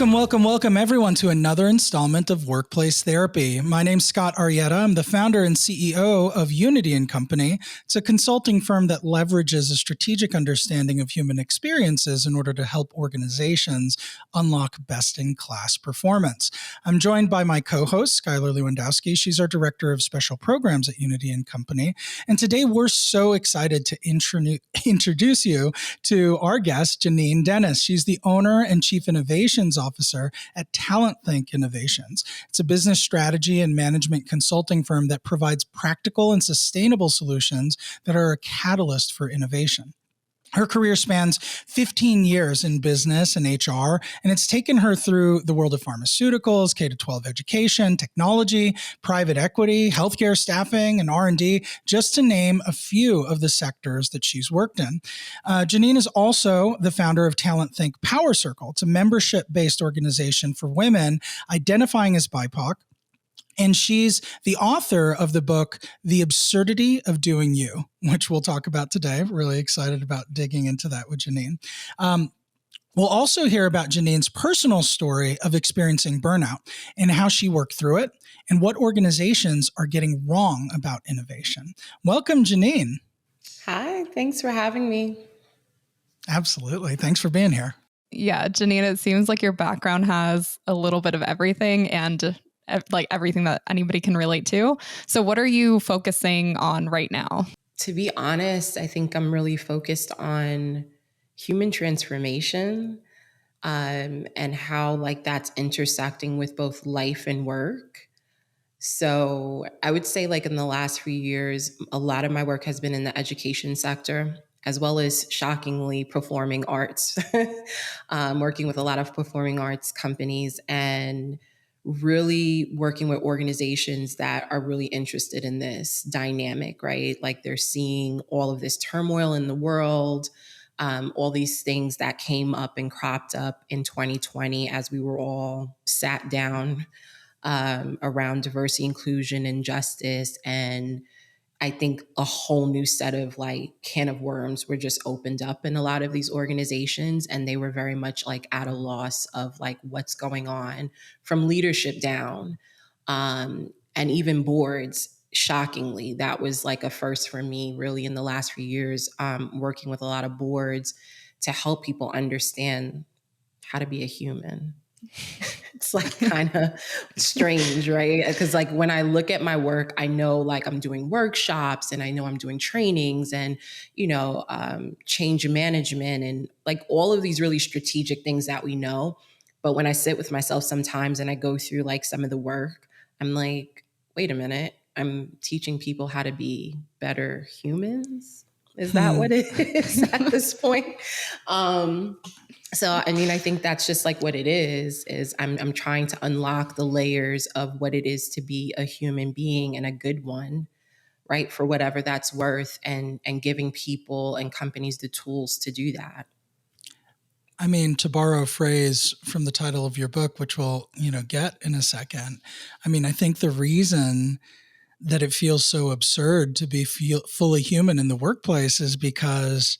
Welcome everyone to another installment of Workplace Therapy. My name's Scott Arrieta. I'm the founder and CEO of Unity & Company. It's a consulting firm that leverages a strategic understanding of human experiences in order to help organizations unlock best-in-class performance. I'm joined by my co-host, Skylar Lewandowski. She's our Director of Special Programs at Unity & Company. And today we're so excited to introduce you to our guest, Janine Dennis. She's the owner and Chief Innovations Officer at Talent Think Innovations. It's a business strategy and management consulting firm that provides practical and sustainable solutions that are a catalyst for innovation. Her career spans 15 years in business and HR, and it's taken her through the world of pharmaceuticals, K-12 education, technology, private equity, healthcare staffing, and R&D, just to name a few of the sectors that she's worked in. Janine is also the founder of Talent Think Power Circle. It's a membership-based organization for women identifying as BIPOC. And she's the author of the book, The Absurdity of Doing You, which we'll talk about today. Really excited about digging into that with Janine. We'll also hear about Janine's personal story of experiencing burnout and how she worked through it and what organizations are getting wrong about innovation. Welcome, Janine. Hi, thanks for having me. Absolutely. Thanks for being here. Yeah, Janine, it seems like your background has a little bit of everything and like everything that anybody can relate to. So what are you focusing on right now? To be honest, I think I'm really focused on human transformation and how like that's intersecting with both life and work. So I would say like in the last few years, a lot of my work has been in the education sector, as well as shockingly performing arts, working with a lot of performing arts companies and really working with organizations that are really interested in this dynamic, right? Like they're seeing all of this turmoil in the world, all these things that came up and cropped up in 2020 as we were all sat down around diversity, inclusion, and justice. And I think a whole new set of like can of worms were just opened up in a lot of these organizations. And they were very much like at a loss of like what's going on from leadership down. And even boards, shockingly, that was like a first for me really in the last few years, working with a lot of boards to help people understand how to be a human. It's like kind of strange, right? Because like when I look at my work, I know like I'm doing workshops and I know I'm doing trainings and, change management and like all of these really strategic things that we know. But when I sit with myself sometimes and I go through like some of the work, I'm like, wait a minute, I'm teaching people how to be better humans. Is that what it is at this point? So, I mean, I think that's just like what it is I'm trying to unlock the layers of what it is to be a human being and a good one, right? For whatever that's worth and giving people and companies the tools to do that. I mean, to borrow a phrase from the title of your book, which we'll, get in a second. I mean, I think the reason that it feels so absurd to be fully human in the workplace is because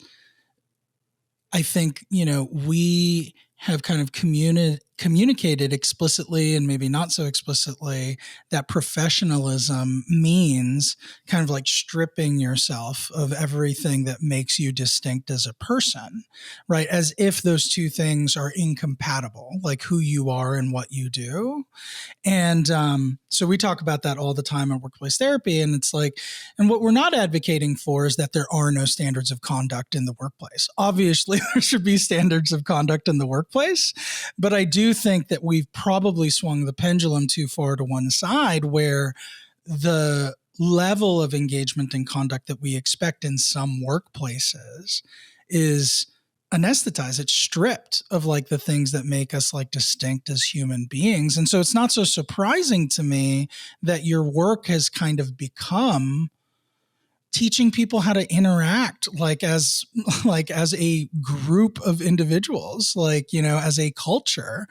I think, we have kind of communicated explicitly and maybe not so explicitly that professionalism means kind of like stripping yourself of everything that makes you distinct as a person, right? As if those two things are incompatible, like who you are and what you do. And so we talk about that all the time at Workplace Therapy. And it's like, and what we're not advocating for is that there are no standards of conduct in the workplace. Obviously, there should be standards of conduct in the workplace. But I do think that we've probably swung the pendulum too far to one side where the level of engagement and conduct that we expect in some workplaces is anesthetized. It's stripped of like the things that make us like distinct as human beings. And so it's not so surprising to me that your work has kind of become teaching people how to interact as a group of individuals, as a culture,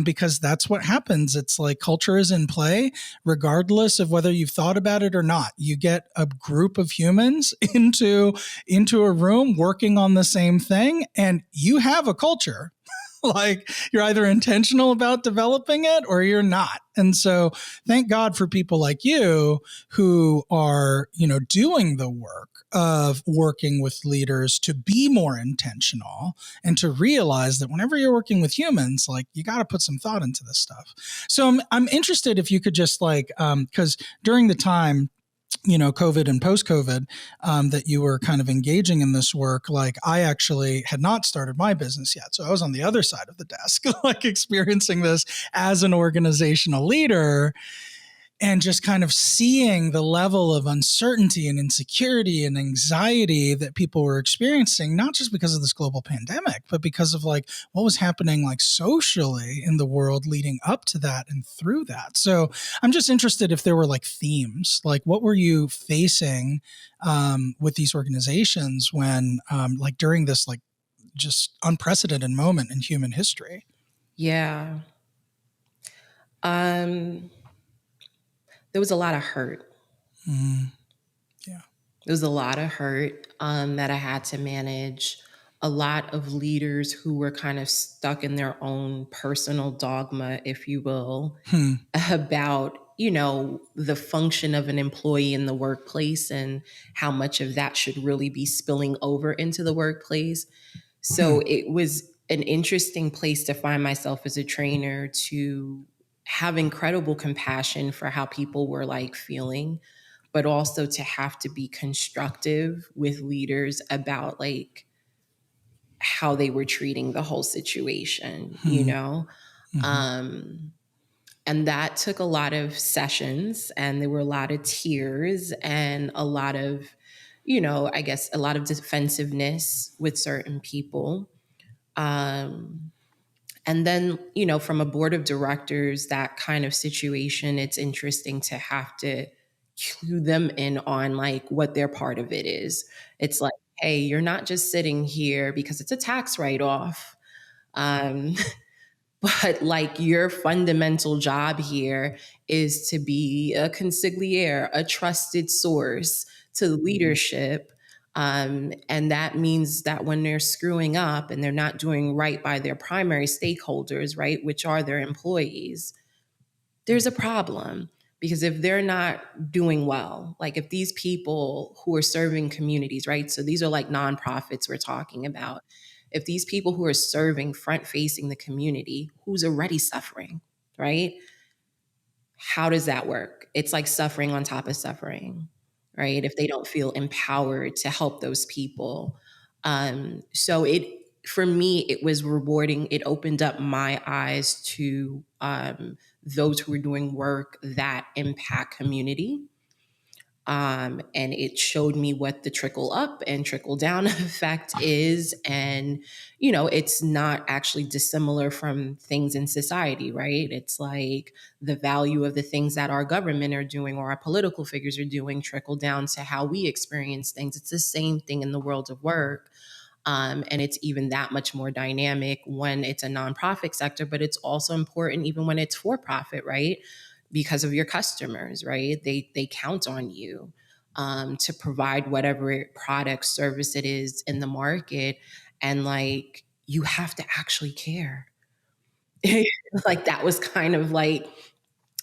because that's what happens. It's like culture is in play, regardless of whether you've thought about it or not. You get a group of humans into a room working on the same thing, and you have a culture. Like you're either intentional about developing it or you're not. And so thank God for people like you who are, doing the work of working with leaders to be more intentional and to realize that whenever you're working with humans, like you got to put some thought into this stuff. So I'm interested if you could just because during the time, COVID and post-COVID, that you were kind of engaging in this work, like I actually had not started my business yet. So I was on the other side of the desk, like experiencing this as an organizational leader and just kind of seeing the level of uncertainty and insecurity and anxiety that people were experiencing, not just because of this global pandemic, but because of like what was happening like socially in the world leading up to that and through that. So I'm just interested if there were like themes, like what were you facing with these organizations when like during this like just unprecedented moment in human history? Yeah. There was a lot of hurt. Yeah. There was a lot of hurt that I had to manage. A lot of leaders who were kind of stuck in their own personal dogma, if you will, about, the function of an employee in the workplace and how much of that should really be spilling over into the workplace. So it was an interesting place to find myself as a trainer, to have incredible compassion for how people were like feeling, but also to have to be constructive with leaders about like how they were treating the whole situation, and that took a lot of sessions, and there were a lot of tears and a lot of, I guess a lot of defensiveness with certain people. And then, from a board of directors, that kind of situation, it's interesting to have to cue them in on like what their part of it is. It's like, hey, you're not just sitting here because it's a tax write-off. Um, but like your fundamental job here is to be a consigliere, a trusted source to leadership. And that means that when they're screwing up and they're not doing right by their primary stakeholders, right, which are their employees, there's a problem. Because if they're not doing well, like if these people who are serving communities, right, so these are like nonprofits we're talking about, if these people who are serving front facing the community who's already suffering, right, how does that work? It's like suffering on top of suffering, right? If they don't feel empowered to help those people. So for me, it was rewarding. It opened up my eyes to those who are doing work that impact community. And it showed me what the trickle up and trickle down effect is. And, it's not actually dissimilar from things in society, right? It's like the value of the things that our government are doing or our political figures are doing trickle down to how we experience things. It's the same thing in the world of work. And it's even that much more dynamic when it's a nonprofit sector, but it's also important even when it's for profit, right? Because of your customers, right? They count on you to provide whatever product, service it is in the market. And like, you have to actually care. Like that was kind of like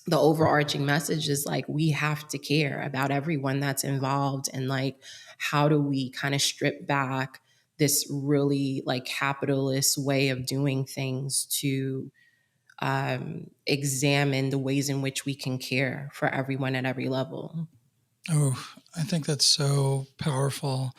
the overarching message is like, we have to care about everyone that's involved. And like, how do we kind of strip back this really like capitalist way of doing things to examine the ways in which we can care for everyone at every level. Oh, I think that's so powerful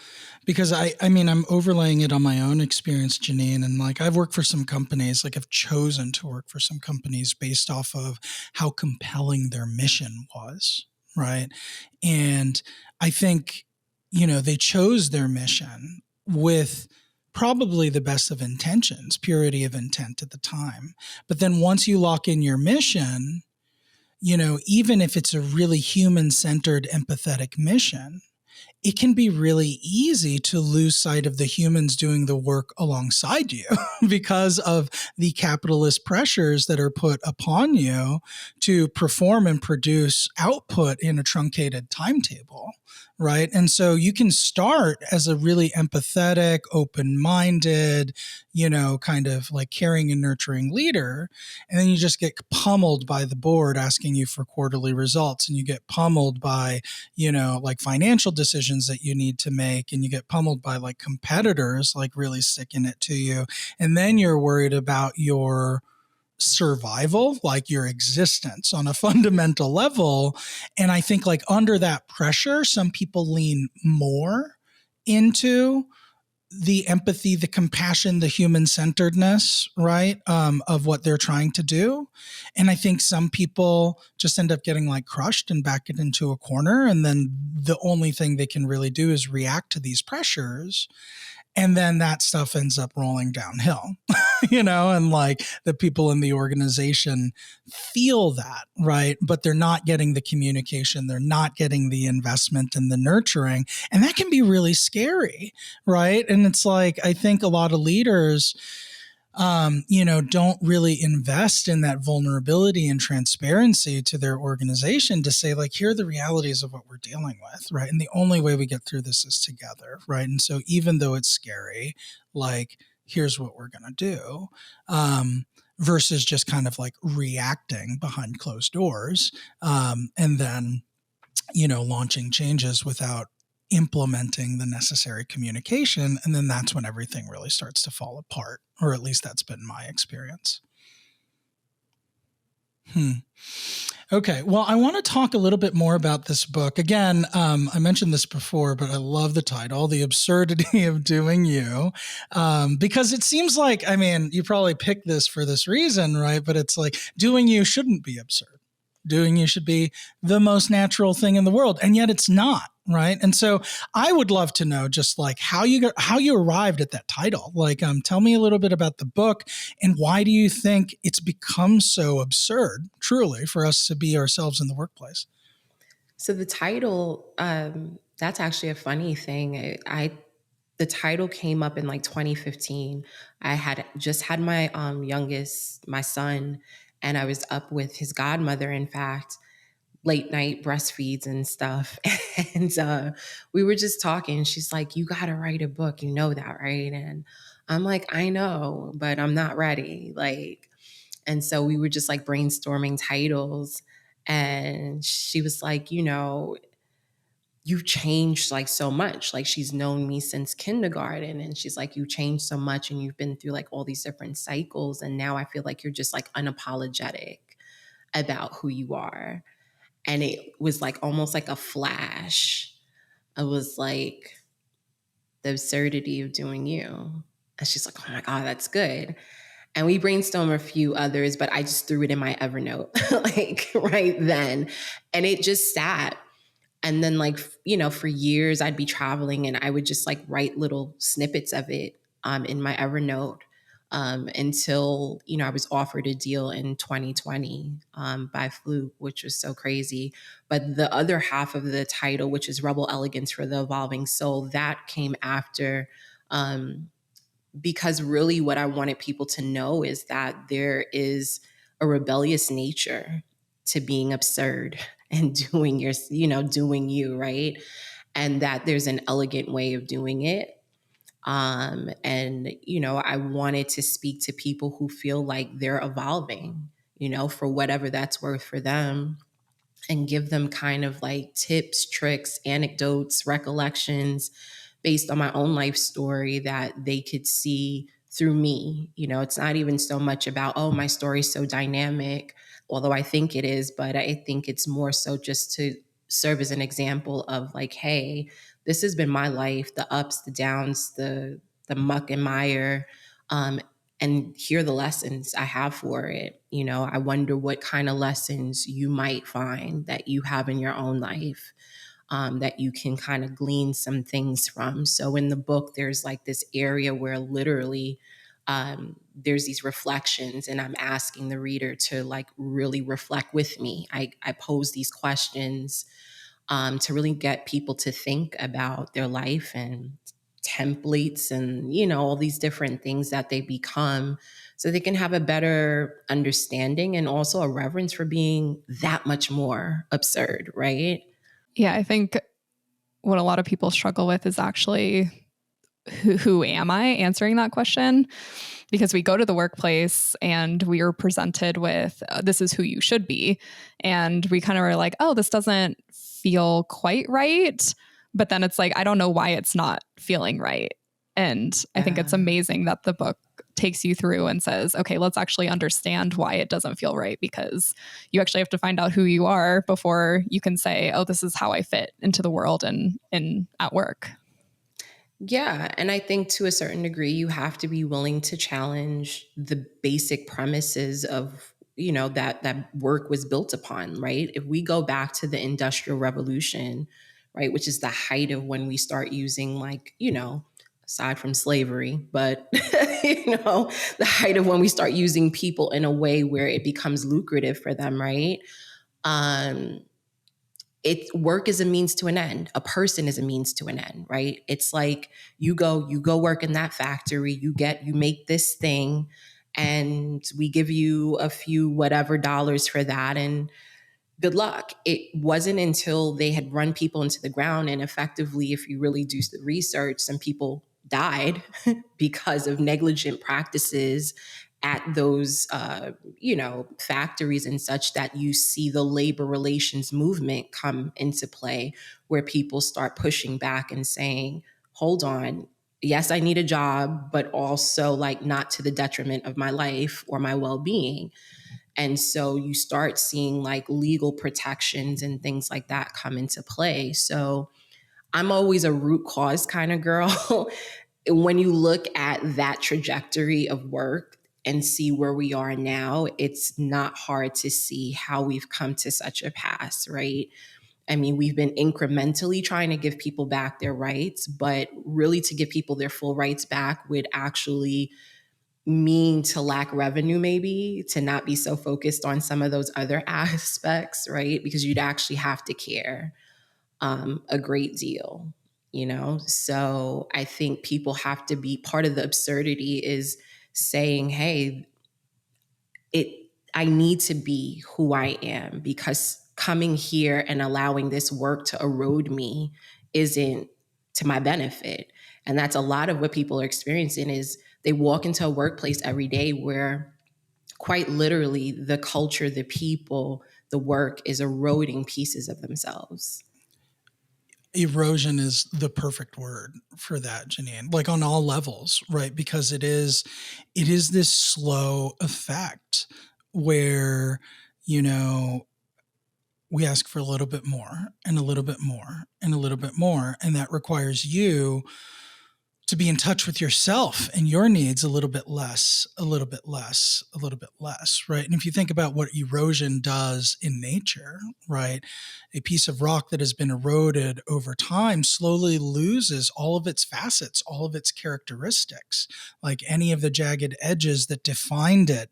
because I mean, I'm overlaying it on my own experience, Janine. And like, I've worked for some companies, like I've chosen to work for some companies based off of how compelling their mission was. Right. And I think, they chose their mission with probably the best of intentions, purity of intent at the time. But then once you lock in your mission, even if it's a really human-centered, empathetic mission, it can be really easy to lose sight of the humans doing the work alongside you because of the capitalist pressures that are put upon you to perform and produce output in a truncated timetable. Right. And so you can start as a really empathetic, open-minded, kind of like caring and nurturing leader. And then you just get pummeled by the board asking you for quarterly results, and you get pummeled by, like financial decisions that you need to make, and you get pummeled by like competitors, like really sticking it to you. And then you're worried about your survival, like your existence on a fundamental level. And I think like under that pressure, some people lean more into the empathy, the compassion, the human centeredness, right, of what they're trying to do. And I think some people just end up getting like crushed and backed into a corner. And then the only thing they can really do is react to these pressures. And then that stuff ends up rolling downhill, and like the people in the organization feel that, right? But they're not getting the communication, they're not getting the investment and the nurturing. And that can be really scary, right? And it's like, I think a lot of leaders, don't really invest in that vulnerability and transparency to their organization to say, like, here are the realities of what we're dealing with, right? And the only way we get through this is together, right? And so even though it's scary, like, here's what we're going to do, versus just kind of like reacting behind closed doors, and then, launching changes without implementing the necessary communication. And then that's when everything really starts to fall apart, or at least that's been my experience. Okay. Well, I want to talk a little bit more about this book. Again, I mentioned this before, but I love the title, The Absurdity of Doing You, because it seems like, you probably picked this for this reason, right? But it's like doing you shouldn't be absurd. Doing you should be the most natural thing in the world. And yet it's not, right? And so I would love to know just like how you arrived at that title. Like, tell me a little bit about the book, and why do you think it's become so absurd, truly, for us to be ourselves in the workplace? So the title, that's actually a funny thing. The title came up in like 2015. I had just had my youngest, my son, and I was up with his godmother, in fact, late night breastfeeds and stuff. And we were just talking. She's like, "You got to write a book. You know that, right?" And I'm like, "I know, but I'm not ready." And so we were just like brainstorming titles. And she was like, "You've changed like so much." Like, she's known me since kindergarten. And she's like, "You changed so much, and you've been through like all these different cycles. And now I feel like you're just like unapologetic about who you are." And it was like almost like a flash. It was like the absurdity of doing you. And she's like, "Oh my God, that's good." And we brainstormed a few others, but I just threw it in my Evernote, like right then. And it just sat. And then, like, for years, I'd be traveling and I would just like write little snippets of it in my Evernote, until, I was offered a deal in 2020 by Fluke, which was so crazy. But the other half of the title, which is Rebel Elegance for the Evolving Soul, that came after. Because really what I wanted people to know is that there is a rebellious nature to being absurd and doing you, right? And that there's an elegant way of doing it. And, I wanted to speak to people who feel like they're evolving, for whatever that's worth for them, and give them kind of like tips, tricks, anecdotes, recollections based on my own life story that they could see through me. It's not even so much about, oh, my story's so dynamic, although I think it is, but I think it's more so just to serve as an example of like, hey, this has been my life, the ups, the downs, the muck and mire, and hear the lessons I have for it. I wonder what kind of lessons you might find that you have in your own life, that you can kind of glean some things from. So in the book, there's like this area where literally there's these reflections, and I'm asking the reader to like really reflect with me. I pose these questions, to really get people to think about their life and templates and, you know, all these different things that they become so they can have a better understanding and also a reverence for being that much more absurd, right? Yeah, I think what a lot of people struggle with is actually who am I answering that question? Because we go to the workplace and we are presented with this is who you should be. And we kind of are like, oh, this doesn't feel quite right. But then it's like, I don't know why it's not feeling right. And I think it's Yeah. amazing that the book takes you through and says, okay, let's actually understand why it doesn't feel right, because you actually have to find out who you are before you can say, oh, this is how I fit into the world and at work. Yeah, and I think to a certain degree, you have to be willing to challenge the basic premises of, you know, that work was built upon, right? If we go back to the Industrial Revolution, right, which is the height of when we start using, like, you know, aside from slavery, but you know, the height of when we start using people in a way where it becomes lucrative for them, right? Um, it work is a means to an end. A person is a means to an end, right? It's like you go work in that factory, you make this thing, and we give you a few whatever dollars for that, and good luck. It wasn't until they had run people into the ground, and effectively, if you really do the research, some people died because of negligent practices at those, you know, factories and such, that you see the labor relations movement come into play, where people start pushing back and saying, hold on, yes, I need a job, but also like not to the detriment of my life or my well-being. And so you start seeing like legal protections and things like that come into play. So I'm always a root cause kind of girl. When you look at that trajectory of work and see where we are now, it's not hard to see how we've come to such a pass, right? I mean, we've been incrementally trying to give people back their rights, but really to give people their full rights back would actually mean to lack revenue, maybe to not be so focused on some of those other aspects, right? Because you'd actually have to care a great deal, you know? So I think people have to be part of the absurdity is saying, hey, I need to be who I am, because coming here and allowing this work to erode me isn't to my benefit. And that's a lot of what people are experiencing is they walk into a workplace every day where quite literally the culture, the people, the work is eroding pieces of themselves. Erosion is the perfect word for that, Janine, like on all levels, right? Because it is this slow effect where, you know, we ask for a little bit more and a little bit more and a little bit more. And that requires you to be in touch with yourself and your needs a little bit less, a little bit less, a little bit less, right? And if you think about what erosion does in nature, right, a piece of rock that has been eroded over time slowly loses all of its facets, all of its characteristics, like any of the jagged edges that defined it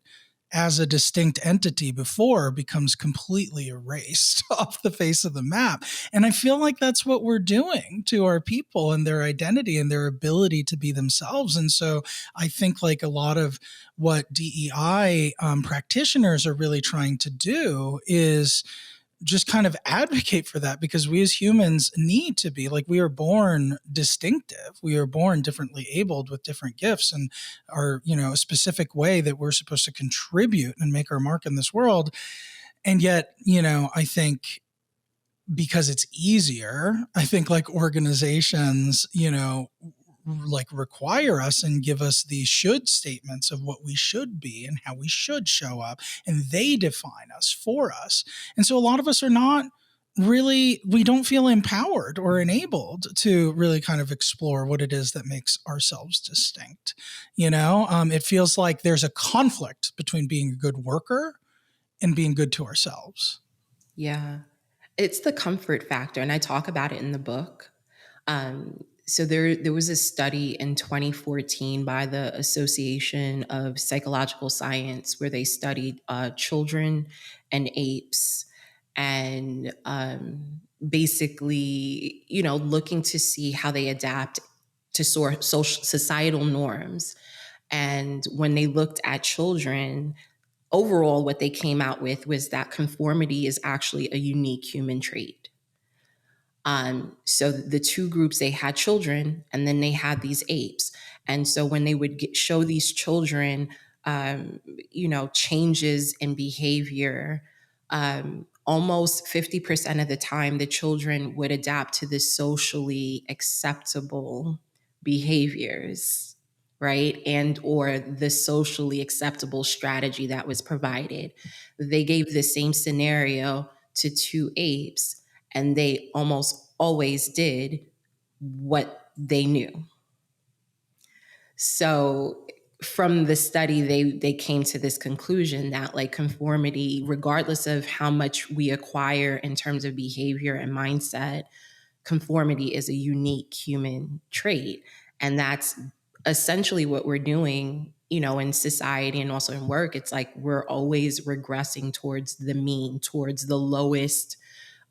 as a distinct entity before becomes completely erased off the face of the map. And I feel like that's what we're doing to our people and their identity and their ability to be themselves. And so I think like a lot of what DEI practitioners are really trying to do is just kind of advocate for that, because we as humans need to be like, we are born distinctive, we are born differently abled with different gifts and our, you know, a specific way that we're supposed to contribute and make our mark in this world. And yet, you know, I think because it's easier, I think like organizations, you know, like require us and give us these should statements of what we should be and how we should show up, and they define us for us. And so a lot of us are not really, we don't feel empowered or enabled to really kind of explore what it is that makes ourselves distinct. You know, it feels like there's a conflict between being a good worker and being good to ourselves. Yeah. It's the comfort factor. And I talk about it in the book. So there was a study in 2014 by the Association of Psychological Science where they studied children and apes. and basically, looking to see how they adapt to social societal norms. And when they looked at children, overall, what they came out with was that conformity is actually a unique human trait. So the two groups, they had children and then they had these apes. And so when they would show these children, changes in behavior, almost 50% of the time, the children would adapt to the socially acceptable behaviors, right? And or the socially acceptable strategy that was provided. They gave the same scenario to two apes, and they almost always did what they knew. So from the study, they came to this conclusion that like conformity, regardless of how much we acquire in terms of behavior and mindset, conformity is a unique human trait. And that's essentially what we're doing, in society and also in work. It's like we're always regressing towards the mean, towards the lowest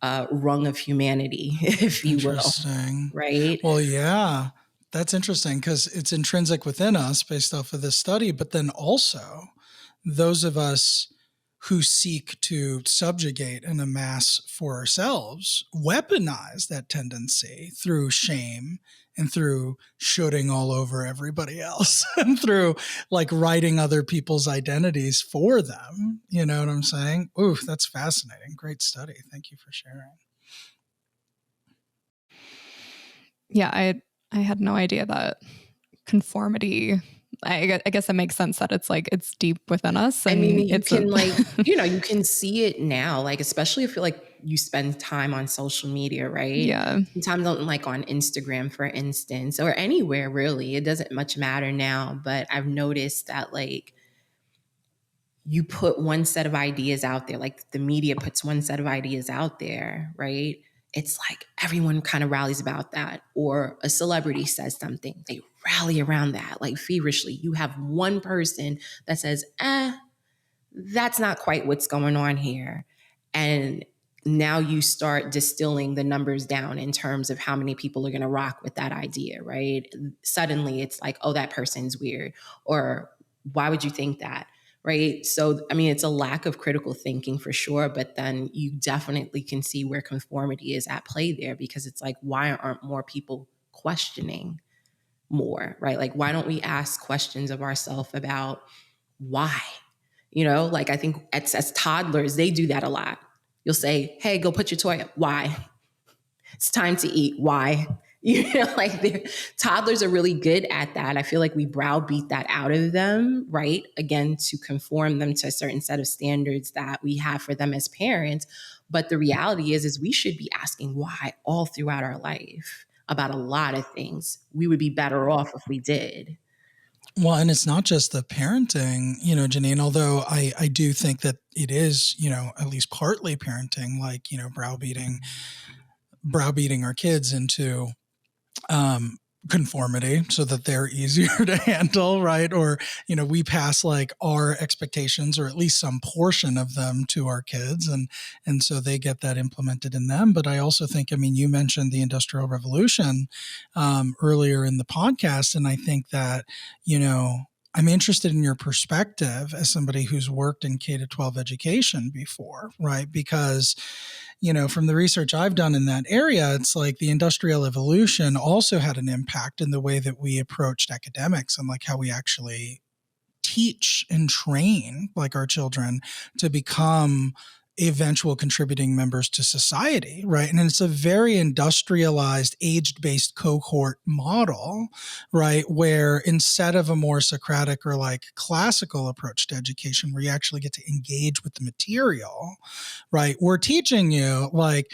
rung of humanity, if you will. Interesting. Right? Well, yeah, that's interesting because it's intrinsic within us based off of this study. But then also, those of us who seek to subjugate and amass for ourselves weaponize that tendency through shame and through shooting all over everybody else and through like writing other people's identities for them. You know what I'm saying? Ooh, that's fascinating. Great study. Thank you for sharing. Yeah, I had no idea that conformity. I guess it makes sense that it's like it's deep within us, and I mean, you it's can like, you can see it now, like especially if you like you spend time on social media, right? Yeah. Sometimes on like on Instagram, for instance, or anywhere really. It doesn't much matter now, but I've noticed that like you put one set of ideas out there, like the media puts one set of ideas out there, right? It's like everyone kind of rallies about that. Or a celebrity says something, they rally around that like feverishly. You have one person that says, that's not quite what's going on here. And now you start distilling the numbers down in terms of how many people are going to rock with that idea, right? Suddenly it's like, oh, that person's weird. Or why would you think that? Right. So, I mean, it's a lack of critical thinking for sure, but then you definitely can see where conformity is at play there, because it's like, why aren't more people questioning more, right? Like, why don't we ask questions of ourselves about why? Like I think as toddlers, they do that a lot. You'll say, hey, go put your toy up. Why? It's time to eat. Why? Like toddlers are really good at that. I feel like we browbeat that out of them, right? Again, to conform them to a certain set of standards that we have for them as parents. But the reality is we should be asking why all throughout our life about a lot of things. We would be better off if we did. Well, and it's not just the parenting, Janine, although I do think that it is, at least partly parenting, like, browbeating our kids into conformity so that they're easier to handle, right? Or, we pass like our expectations or at least some portion of them to our kids. And so they get that implemented in them. But I also think, you mentioned the Industrial Revolution earlier in the podcast. And I think that, I'm interested in your perspective as somebody who's worked in K-12 education before, right? Because from the research I've done in that area, it's like the Industrial Evolution also had an impact in the way that we approached academics and like how we actually teach and train like our children to become eventual contributing members to society, right? And it's a very industrialized, age-based cohort model, right? Where instead of a more Socratic or like classical approach to education, where you actually get to engage with the material, right? We're teaching you like,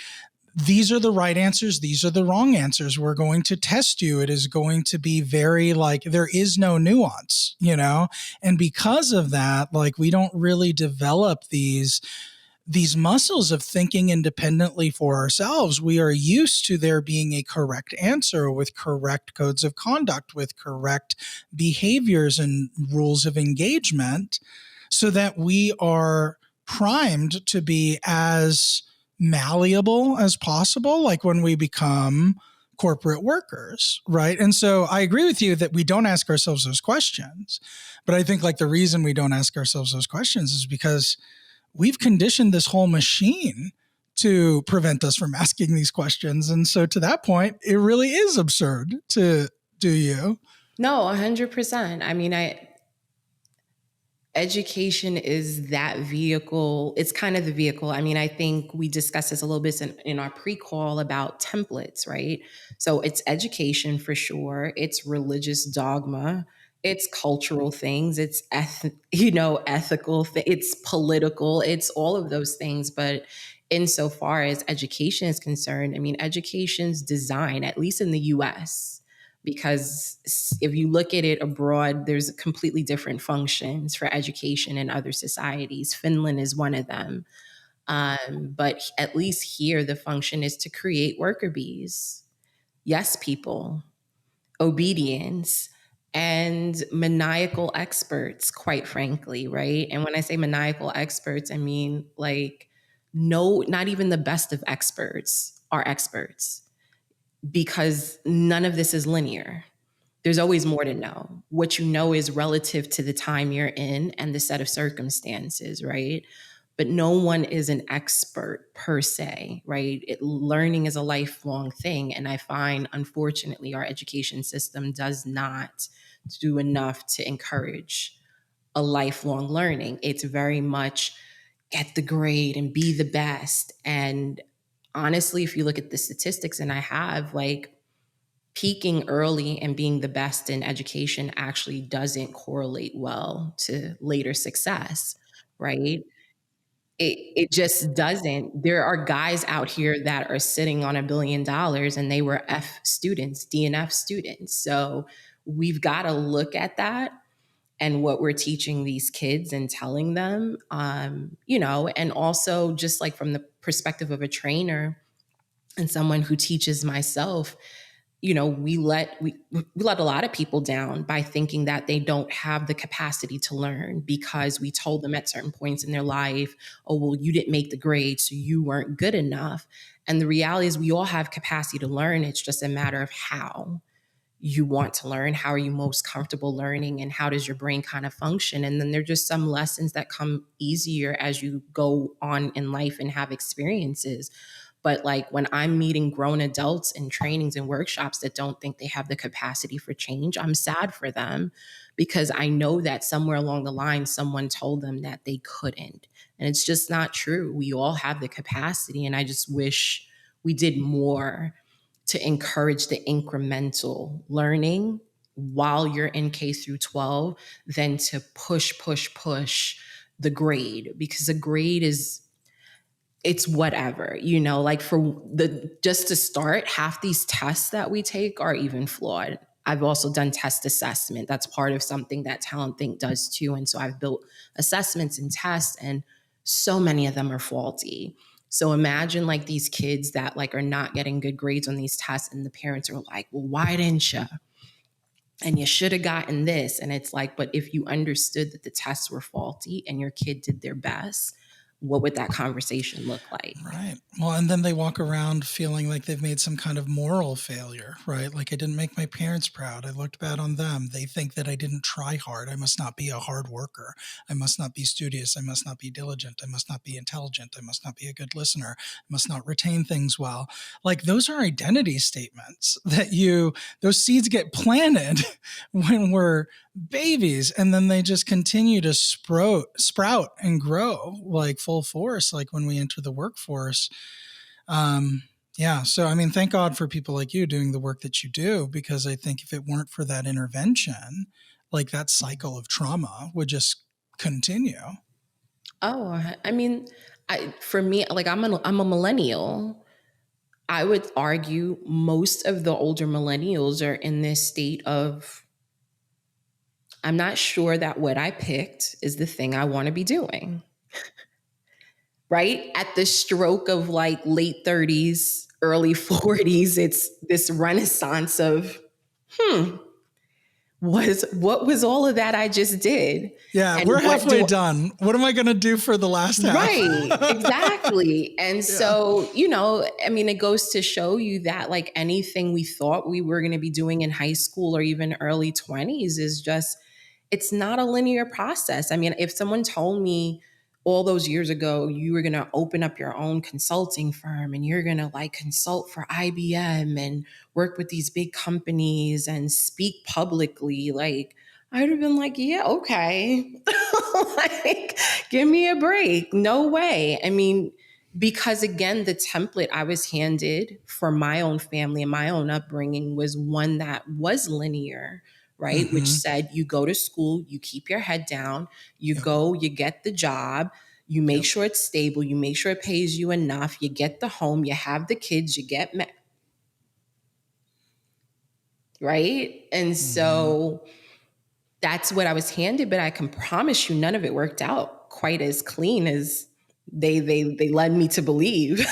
these are the right answers. These are the wrong answers. We're going to test you. It is going to be very like, there is no nuance, And because of that, like we don't really develop these muscles of thinking independently for ourselves. We are used to there being a correct answer with correct codes of conduct, with correct behaviors and rules of engagement, so that we are primed to be as malleable as possible, like when we become corporate workers, right? And so I agree with you that we don't ask ourselves those questions. But I think like the reason we don't ask ourselves those questions is because we've conditioned this whole machine to prevent us from asking these questions. And so to that point, it really is absurd to do you. No, 100%. I mean, education is that vehicle. It's kind of the vehicle. I mean, I think we discussed this a little bit in our pre-call about templates, right? So it's education for sure. It's religious dogma. It's cultural things. It's ethical. It's political. It's all of those things. But insofar as education is concerned, I mean, education's designed, at least in the U.S., because if you look at it abroad, there's completely different functions for education in other societies. Finland is one of them. But at least here, the function is to create worker bees, yes people, obedience, and maniacal experts, quite frankly, right? And when I say maniacal experts, I mean like, no, not even the best of experts are experts, because none of this is linear. There's always more to know. What you know is relative to the time you're in and the set of circumstances, right? But no one is an expert per se, right? Learning is a lifelong thing. And I find, unfortunately, our education system does not do enough to encourage a lifelong learning. It's very much get the grade and be the best. And honestly, if you look at the statistics, and I have, like, peaking early and being the best in education actually doesn't correlate well to later success, right? It just doesn't. There are guys out here that are sitting on $1 billion and they were F students, DNF students. So we've got to look at that and what we're teaching these kids and telling them, and also just like from the perspective of a trainer and someone who teaches myself, we let a lot of people down by thinking that they don't have the capacity to learn because we told them at certain points in their life, oh, well, you didn't make the grade, so you weren't good enough. And the reality is we all have capacity to learn. It's just a matter of how you want to learn, how are you most comfortable learning, and how does your brain kind of function. And then there are just some lessons that come easier as you go on in life and have experiences. But like when I'm meeting grown adults in trainings and workshops that don't think they have the capacity for change, I'm sad for them, because I know that somewhere along the line, someone told them that they couldn't. And it's just not true. We all have the capacity. And I just wish we did more to encourage the incremental learning while you're in K through 12 than to push the grade, because a grade it's whatever, like just to start, half these tests that we take are even flawed. I've also done test assessment. That's part of something that Talent Think does too. And so I've built assessments and tests, and so many of them are faulty. So imagine like these kids that like are not getting good grades on these tests, and the parents are like, well, why didn't you? And you should have gotten this. And it's like, but if you understood that the tests were faulty and your kid did their best, what would that conversation look like? Right. Well, and then they walk around feeling like they've made some kind of moral failure, right? Like I didn't make my parents proud. I looked bad on them. They think that I didn't try hard. I must not be a hard worker. I must not be studious. I must not be diligent. I must not be intelligent. I must not be a good listener. I must not retain things well. Like those are identity statements that those seeds get planted when we're babies, and then they just continue to sprout and grow like full force, like when we enter the workforce. So I mean, thank God for people like you doing the work that you do, because I think if it weren't for that intervention, like that cycle of trauma would just continue. Oh, I mean, for me, like I'm a millennial. I would argue most of the older millennials are in this state of, I'm not sure that what I picked is the thing I want to be doing. Right? At the stroke of like late 30s, early 40s, it's this renaissance of, what was all of that I just did? Yeah, And we're what halfway do done. What am I going to do for the last half? Right, exactly. And Yeah. so, I mean, it goes to show you that like anything we thought we were going to be doing in high school or even early 20s is just, it's not a linear process. I mean, if someone told me all those years ago you were going to open up your own consulting firm and you're going to like consult for IBM and work with these big companies and speak publicly, like I'd have been like, yeah, okay. Like, give me a break. No way. I mean, because again, the template I was handed for my own family and my own upbringing was one that was linear, right? Which said you go to school, you keep your head down, you go, you get the job, you make sure it's stable, you make sure it pays you enough, you get the home, you have the kids, you get right? And so that's what I was handed, but I can promise you none of it worked out quite as clean as they led me to believe.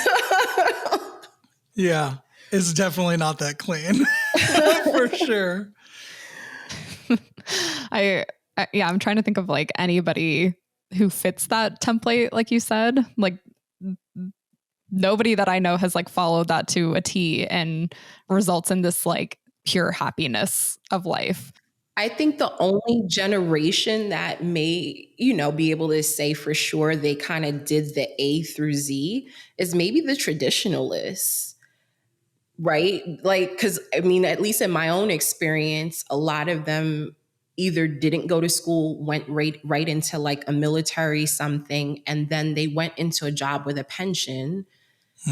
Yeah, it's definitely not that clean. For sure. I'm trying to think of like anybody who fits that template, like you said. Like nobody that I know has like followed that to a T and results in this like pure happiness of life. I think the only generation that may, be able to say for sure they kind of did the A through Z is maybe the traditionalists, right? Like, because I mean, at least in my own experience, a lot of them either didn't go to school, went right into like a military something, and then they went into a job with a pension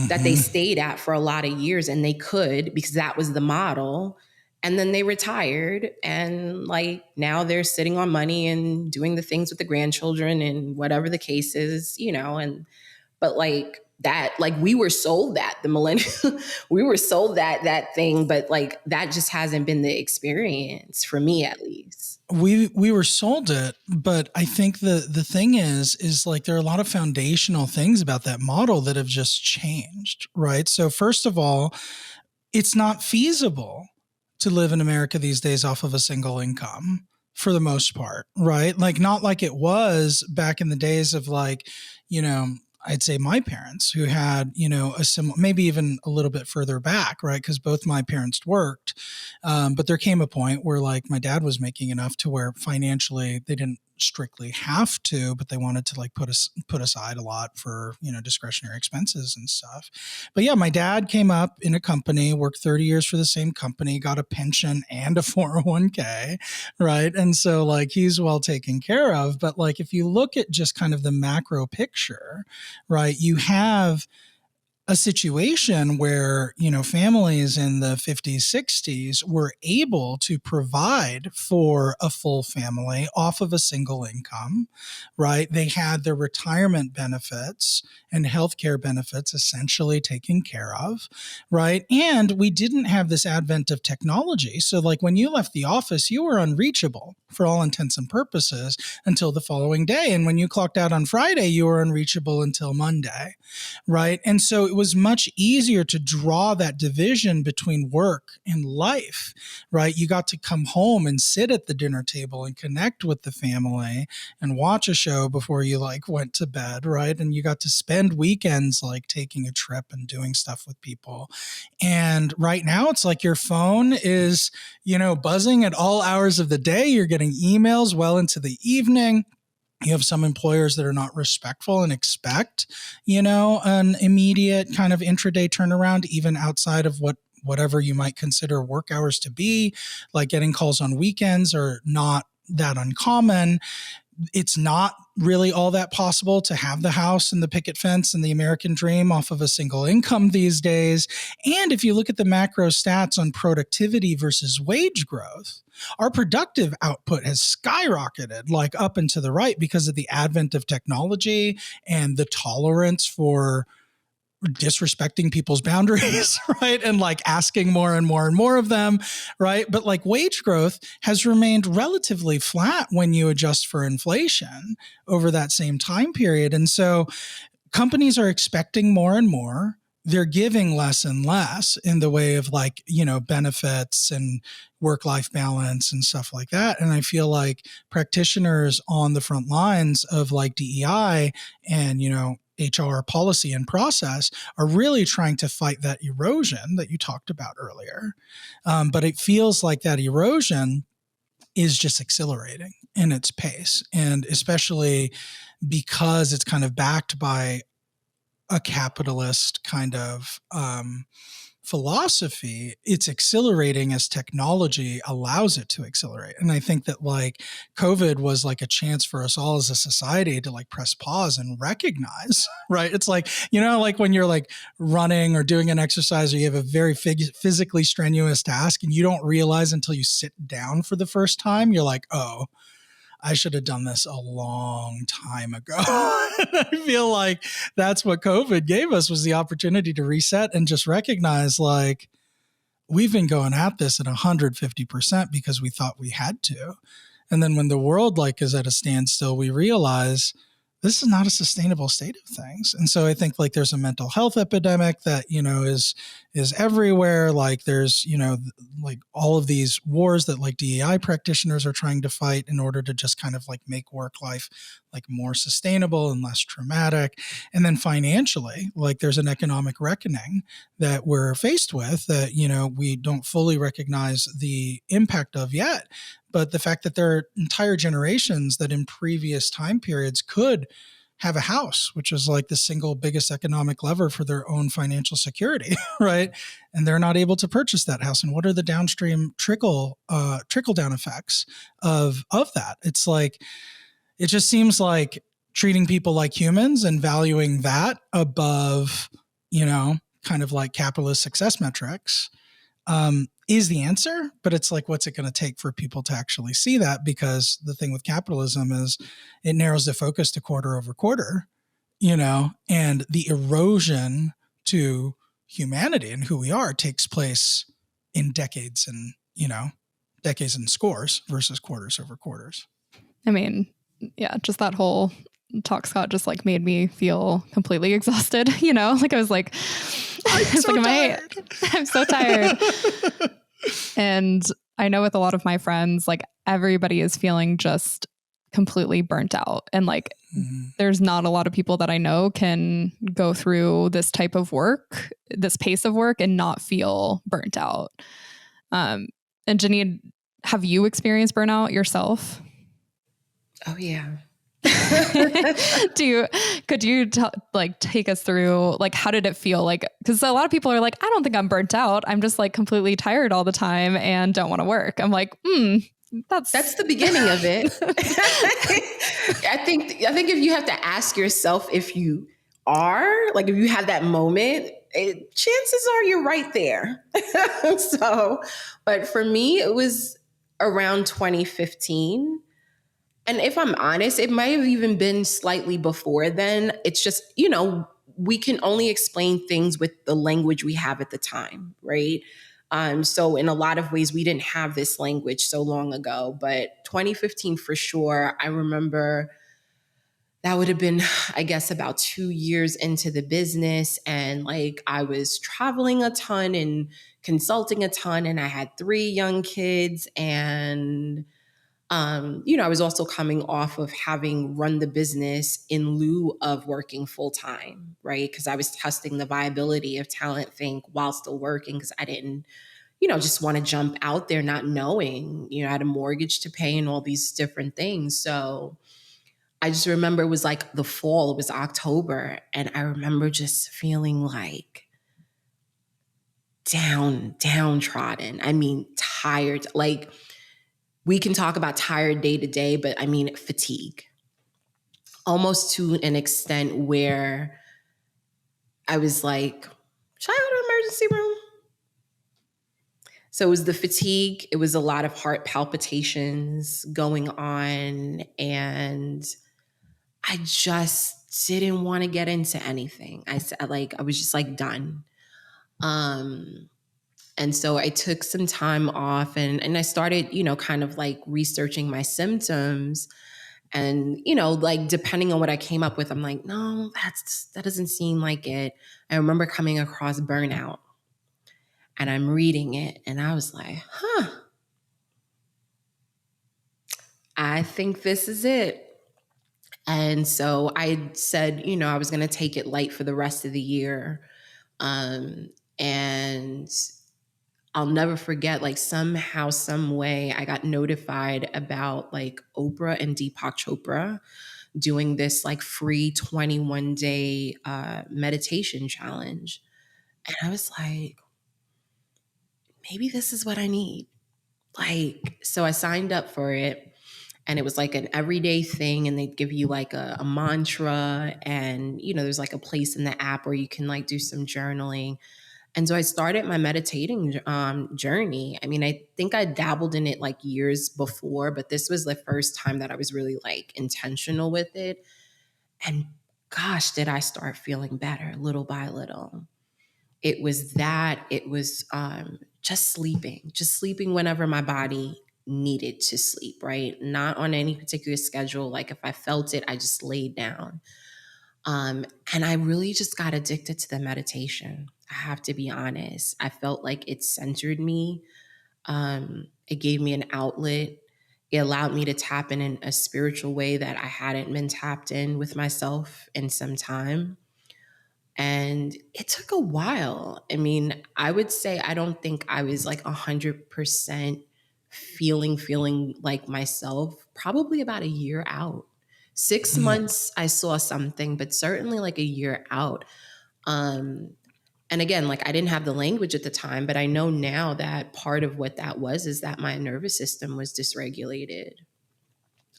that they stayed at for a lot of years, and they could because that was the model. And then they retired, and like now they're sitting on money and doing the things with the grandchildren and whatever the case is, but like that, like we were sold that the millennial, we were sold that thing, but like that just hasn't been the experience for me, at least. We were sold it, but I think the thing is like there are a lot of foundational things about that model that have just changed, right? So first of all, it's not feasible to live in America these days off of a single income for the most part, right? Like not like it was back in the days of like, I'd say my parents who had, a similar, maybe even a little bit further back, right? Because both my parents worked. But there came a point where like my dad was making enough to where financially they didn't strictly have to, but they wanted to like put aside a lot for, discretionary expenses and stuff. But yeah, my dad came up in a company, worked 30 years for the same company, got a pension and a 401k, right? And so like he's well taken care of. But like if you look at just kind of the macro picture, right, you have a situation where, families in the 50s, 60s were able to provide for a full family off of a single income, right? They had their retirement benefits and healthcare benefits essentially taken care of, right? And we didn't have this advent of technology. So like when you left the office, you were unreachable for all intents and purposes until the following day. And when you clocked out on Friday, you were unreachable until Monday, right? And so it was much easier to draw that division between work and life, right? You got to come home and sit at the dinner table and connect with the family and watch a show before you like went to bed, right? And you got to spend weekends like taking a trip and doing stuff with people. And right now it's like your phone is, buzzing at all hours of the day. You're getting emails well into the evening. You have some employers that are not respectful and expect, an immediate kind of intraday turnaround, even outside of whatever you might consider work hours to be. Like getting calls on weekends are not that uncommon. It's not really all that possible to have the house and the picket fence and the American dream off of a single income these days. And if you look at the macro stats on productivity versus wage growth, our productive output has skyrocketed like up and to the right because of the advent of technology and the tolerance for disrespecting people's boundaries, right? And like asking more and more and more of them, right? But like wage growth has remained relatively flat when you adjust for inflation over that same time period. And so companies are expecting more and more. they're giving less and less in the way of like, benefits and work-life balance and stuff like that. And I feel like practitioners on the front lines of like DEI and, HR policy and process are really trying to fight that erosion that you talked about earlier. But it feels like that erosion is just accelerating in its pace. And especially because it's kind of backed by a capitalist kind of philosophy, it's accelerating as technology allows it to accelerate. And I think that like COVID was like a chance for us all as a society to like press pause and recognize, right? It's like, like when you're like running or doing an exercise or you have a very physically strenuous task and you don't realize until you sit down for the first time, you're like, oh, I should have done this a long time ago. I feel like that's what COVID gave us, was the opportunity to reset and just recognize like we've been going at this at 150% because we thought we had to. And then when the world like is at a standstill, we realize this is not a sustainable state of things. And so I think like there's a mental health epidemic that, is everywhere. Like there's, like all of these wars that like DEI practitioners are trying to fight in order to just kind of like make work life like more sustainable and less traumatic. And then financially, like there's an economic reckoning that we're faced with that, we don't fully recognize the impact of yet. But the fact that there are entire generations that in previous time periods could have a house, which is like the single biggest economic lever for their own financial security, right? And they're not able to purchase that house. And what are the downstream trickle down effects of that? It's like, it just seems like treating people like humans and valuing that above, kind of like capitalist success metrics is the answer. But it's like, what's it going to take for people to actually see that? Because the thing with capitalism is it narrows the focus to quarter over quarter, and the erosion to humanity and who we are takes place in decades and, decades and scores versus quarters over quarters. I mean, yeah, just that whole talk, Scott, just like made me feel completely exhausted, like I was like, I'm so tired. And I know with a lot of my friends, like everybody is feeling just completely burnt out. And like, there's not a lot of people that I know can go through this type of work, this pace of work and not feel burnt out. And Janine, have you experienced burnout yourself? Oh yeah. Could you take us through, like, how did it feel? Like, cause a lot of people are like, I don't think I'm burnt out. I'm just like completely tired all the time and don't want to work. I'm like, that's the beginning of it. I think if you have to ask yourself if you are, like, if you have that moment, chances are you're right there. So, but for me, it was around 2015. And if I'm honest, it might have even been slightly before then. It's just, we can only explain things with the language we have at the time, right? So in a lot of ways, we didn't have this language so long ago, but 2015 for sure. I remember that would have been, I guess, about 2 years into the business. And like I was traveling a ton and consulting a ton, and I had 3 young kids. And I was also coming off of having run the business in lieu of working full time, right? Because I was testing the viability of Talent Think while still working, because I didn't, just want to jump out there not knowing, I had a mortgage to pay and all these different things. So I just remember it was like the fall, it was October, and I remember just feeling like downtrodden. I mean, tired, like, we can talk about tired day to day, but I mean, fatigue, almost to an extent where I was like, should I go to the emergency room? So it was the fatigue. It was a lot of heart palpitations going on. And I just didn't want to get into anything. I was just like done. And so I took some time off and I started, kind of like researching my symptoms. And, you know, like depending on what I came up with, I'm like, no, that doesn't seem like it. I remember coming across burnout and I'm reading it and I was like, I think this is it. And so I said, you know, I was going to take it light for the rest of the year. And I'll never forget, like somehow, some way, I got notified about like Oprah and Deepak Chopra doing this like free 21-day meditation challenge. And I was like, maybe this is what I need. Like, so I signed up for it. And it was like an everyday thing, and they'd give you like a mantra, and you know, there's like a place in the app where you can like do some journaling. And so I started my meditating journey. I mean, I think I dabbled in it like years before, but this was the first time that I was really like intentional with it. And gosh, did I start feeling better little by little. It was just sleeping whenever my body needed to sleep, right? Not on any particular schedule. Like if I felt it, I just laid down. And I really just got addicted to the meditation. I have to be honest. I felt like it centered me. It gave me an outlet. It allowed me to tap in a spiritual way that I hadn't been tapped in with myself in some time. And it took a while. I mean, I would say I don't think I was like 100% feeling like myself, probably about a year out. 6 months, I saw something, but certainly like a year out. And again, like I didn't have the language at the time, but I know now that part of what that was is that my nervous system was dysregulated,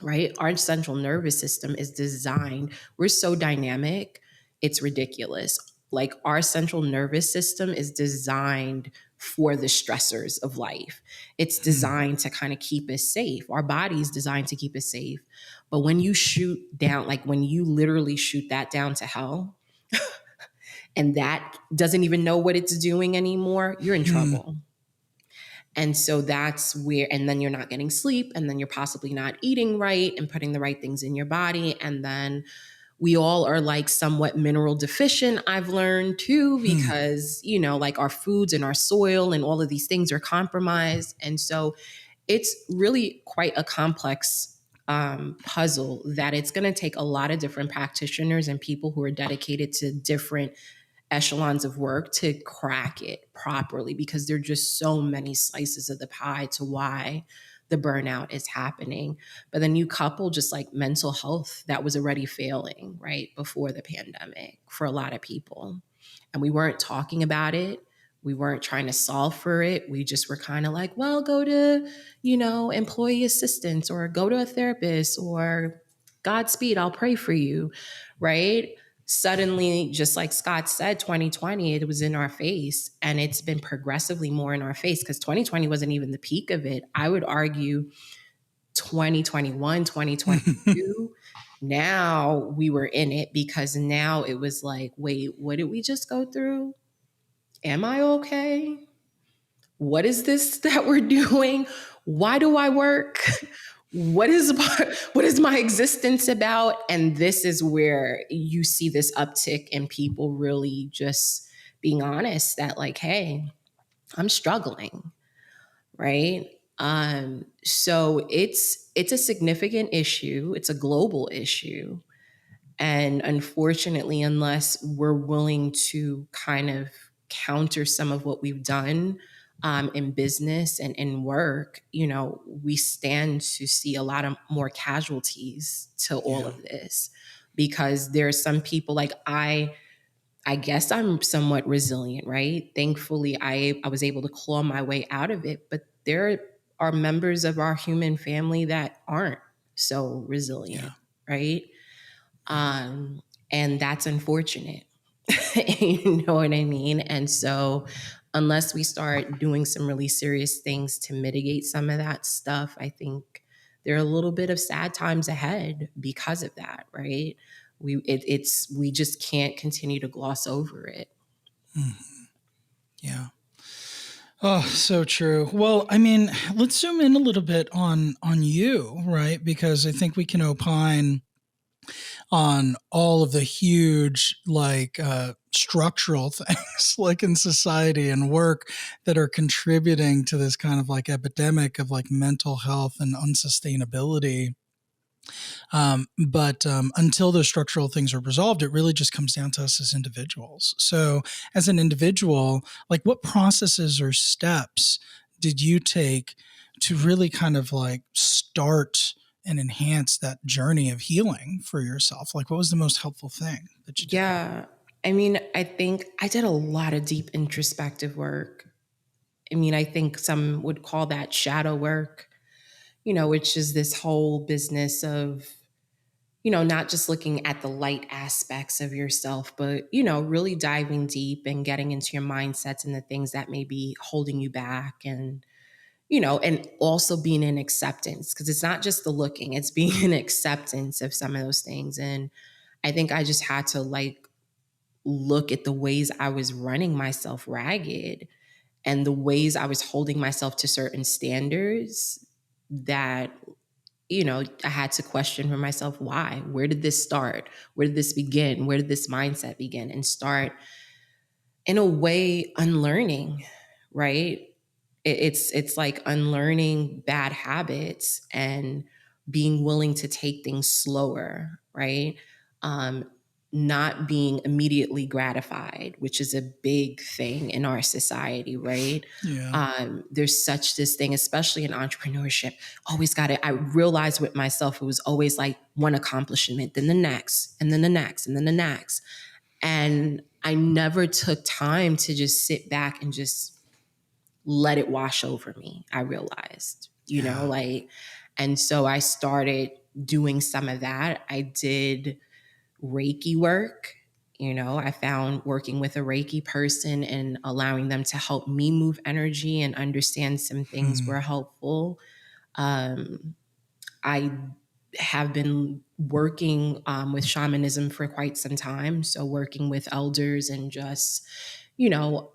right? Our central nervous system is designed, we're so dynamic, it's ridiculous. Like our central nervous system is designed for the stressors of life. It's designed to kind of keep us safe. Our body's designed to keep us safe. But when you shoot down, like when you literally shoot that down to hell, and that doesn't even know what it's doing anymore, you're in trouble. And so that's where, and then you're not getting sleep, and then you're possibly not eating right and putting the right things in your body. And then we all are like somewhat mineral deficient, I've learned too, because, you know, like our foods and our soil and all of these things are compromised. And so it's really quite a complex puzzle that it's going to take a lot of different practitioners and people who are dedicated to different echelons of work to crack it properly, because there are just so many slices of the pie to why the burnout is happening. But then you couple just like mental health that was already failing right before the pandemic for a lot of people. And we weren't talking about it. We weren't trying to solve for it. We just were kind of like, well, go to, you know, employee assistance or go to a therapist or Godspeed, I'll pray for you, right? Suddenly, just like Scott said, 2020, it was in our face, and it's been progressively more in our face because 2020 wasn't even the peak of it. I would argue 2021, 2022, now we were in it because now it was like, wait, what did we just go through? Am I okay? What is this that we're doing? Why do I work? What is my existence about? And this is where you see this uptick in people really just being honest that like, hey, I'm struggling, right? So it's a significant issue. It's a global issue. And unfortunately, unless we're willing to kind of counter some of what we've done in business and in work, you know, we stand to see a lot of more casualties to all of this, because there are some people like I guess I'm somewhat resilient, right? Thankfully, I was able to claw my way out of it, but there are members of our human family that aren't so resilient, right? And that's unfortunate. You know what I mean? And so unless we start doing some really serious things to mitigate some of that stuff, I think there are a little bit of sad times ahead because of that, right? We just can't continue to gloss over it. Yeah. Oh, so true. Well, I mean, let's zoom in a little bit on you, right? Because I think we can opine on all of the huge structural things like in society and work that are contributing to this kind of like epidemic of like mental health and unsustainability. But until those structural things are resolved, it really just comes down to us as individuals. So, as an individual, like what processes or steps did you take to really kind of like start and enhance that journey of healing for yourself? Like, what was the most helpful thing that you did? Yeah. I mean, I think I did a lot of deep introspective work. I mean, I think some would call that shadow work, which is this whole business of, not just looking at the light aspects of yourself, but, really diving deep and getting into your mindsets and the things that may be holding you back, and also being in acceptance, because it's not just the looking, it's being in acceptance of some of those things. And I think I just had to like look at the ways I was running myself ragged and the ways I was holding myself to certain standards that, I had to question for myself, why? Where did this start? Where did this begin? Where did this mindset begin? And start, in a way, unlearning, right? It's like unlearning bad habits and being willing to take things slower, right? Um, Not being immediately gratified, which is a big thing in our society, right? Yeah. There's such this thing, especially in entrepreneurship. Always got it. I realized with myself, it was always like one accomplishment, then the next, and then the next, and then the next. And I never took time to just sit back and just let it wash over me, I realized, Yeah. and so I started doing some of that. I did Reiki work. I found working with a Reiki person and allowing them to help me move energy and understand some things Hmm. were helpful. Um, I have been working with shamanism for quite some time. So, working with elders and just, you know,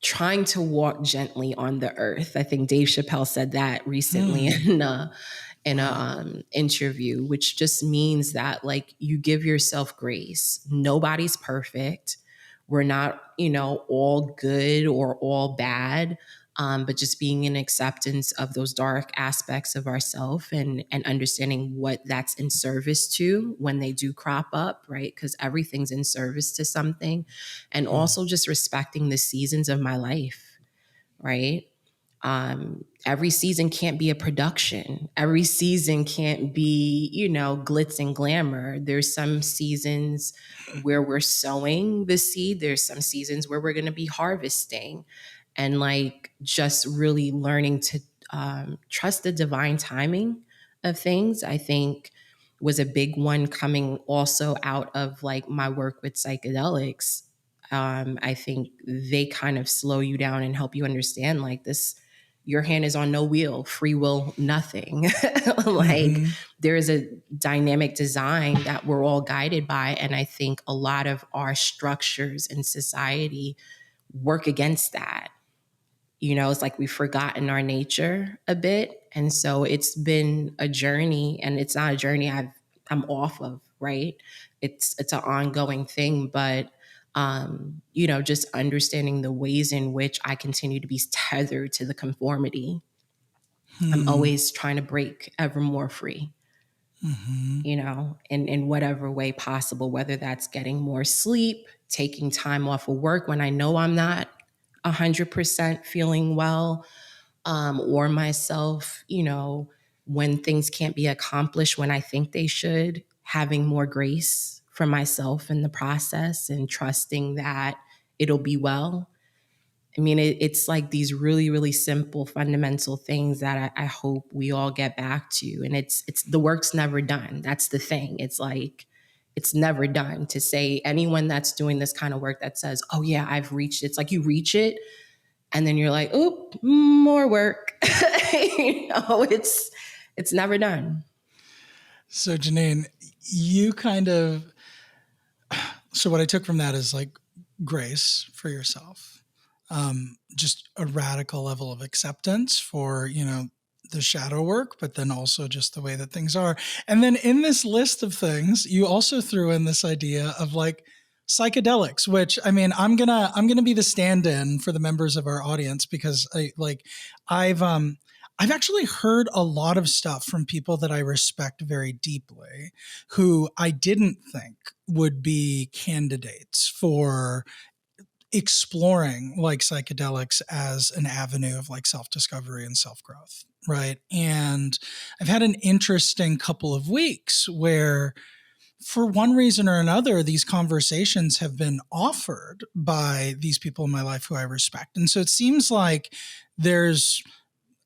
trying to walk gently on the earth. I think Dave Chappelle said that recently Hmm. in a Wow. interview, which just means that like you give yourself grace. Nobody's perfect. We're not, all good or all bad. But just being in acceptance of those dark aspects of ourself and understanding what that's in service to when they do crop up, right? Because everything's in service to something. And Hmm. also just respecting the seasons of my life, right? Every season can't be a production. Every season can't be, glitz and glamour. There's some seasons where we're sowing the seed. There's some seasons where we're going to be harvesting, and like just really learning to trust the divine timing of things. I think was a big one coming also out of like my work with psychedelics. I think they kind of slow you down and help you understand like this, your hand is on no wheel, free will, nothing. Like Hmm. there is a dynamic design that we're all guided by. And I think a lot of our structures in society work against that. It's like we've forgotten our nature a bit. And so it's been a journey, and it's not a journey I'm off of, right? It's an ongoing thing, but just understanding the ways in which I continue to be tethered to the conformity. I'm Hmm. always trying to break ever more free, Hmm. in whatever way possible, whether that's getting more sleep, taking time off of work when I know I'm not 100% feeling well, or myself, when things can't be accomplished when I think they should, having more grace for myself in the process and trusting that it'll be well. I mean, it's like these really, really simple, fundamental things that I hope we all get back to. And it's the work's never done. That's the thing. It's like it's never done. To say anyone that's doing this kind of work that says, "Oh yeah, I've reached it," it's like you reach it, and then you're like, "Oop, more work." It's never done. So, Janine, you kind of, so what I took from that is like grace for yourself. just a radical level of acceptance for, the shadow work, but then also just the way that things are. And then in this list of things, you also threw in this idea of like psychedelics, which I mean, I'm gonna be the stand-in for the members of our audience because I've I've actually heard a lot of stuff from people that I respect very deeply who I didn't think would be candidates for exploring like psychedelics as an avenue of like self-discovery and self-growth, right? And I've had an interesting couple of weeks where for one reason or another these conversations have been offered by these people in my life who I respect. And so it seems like there's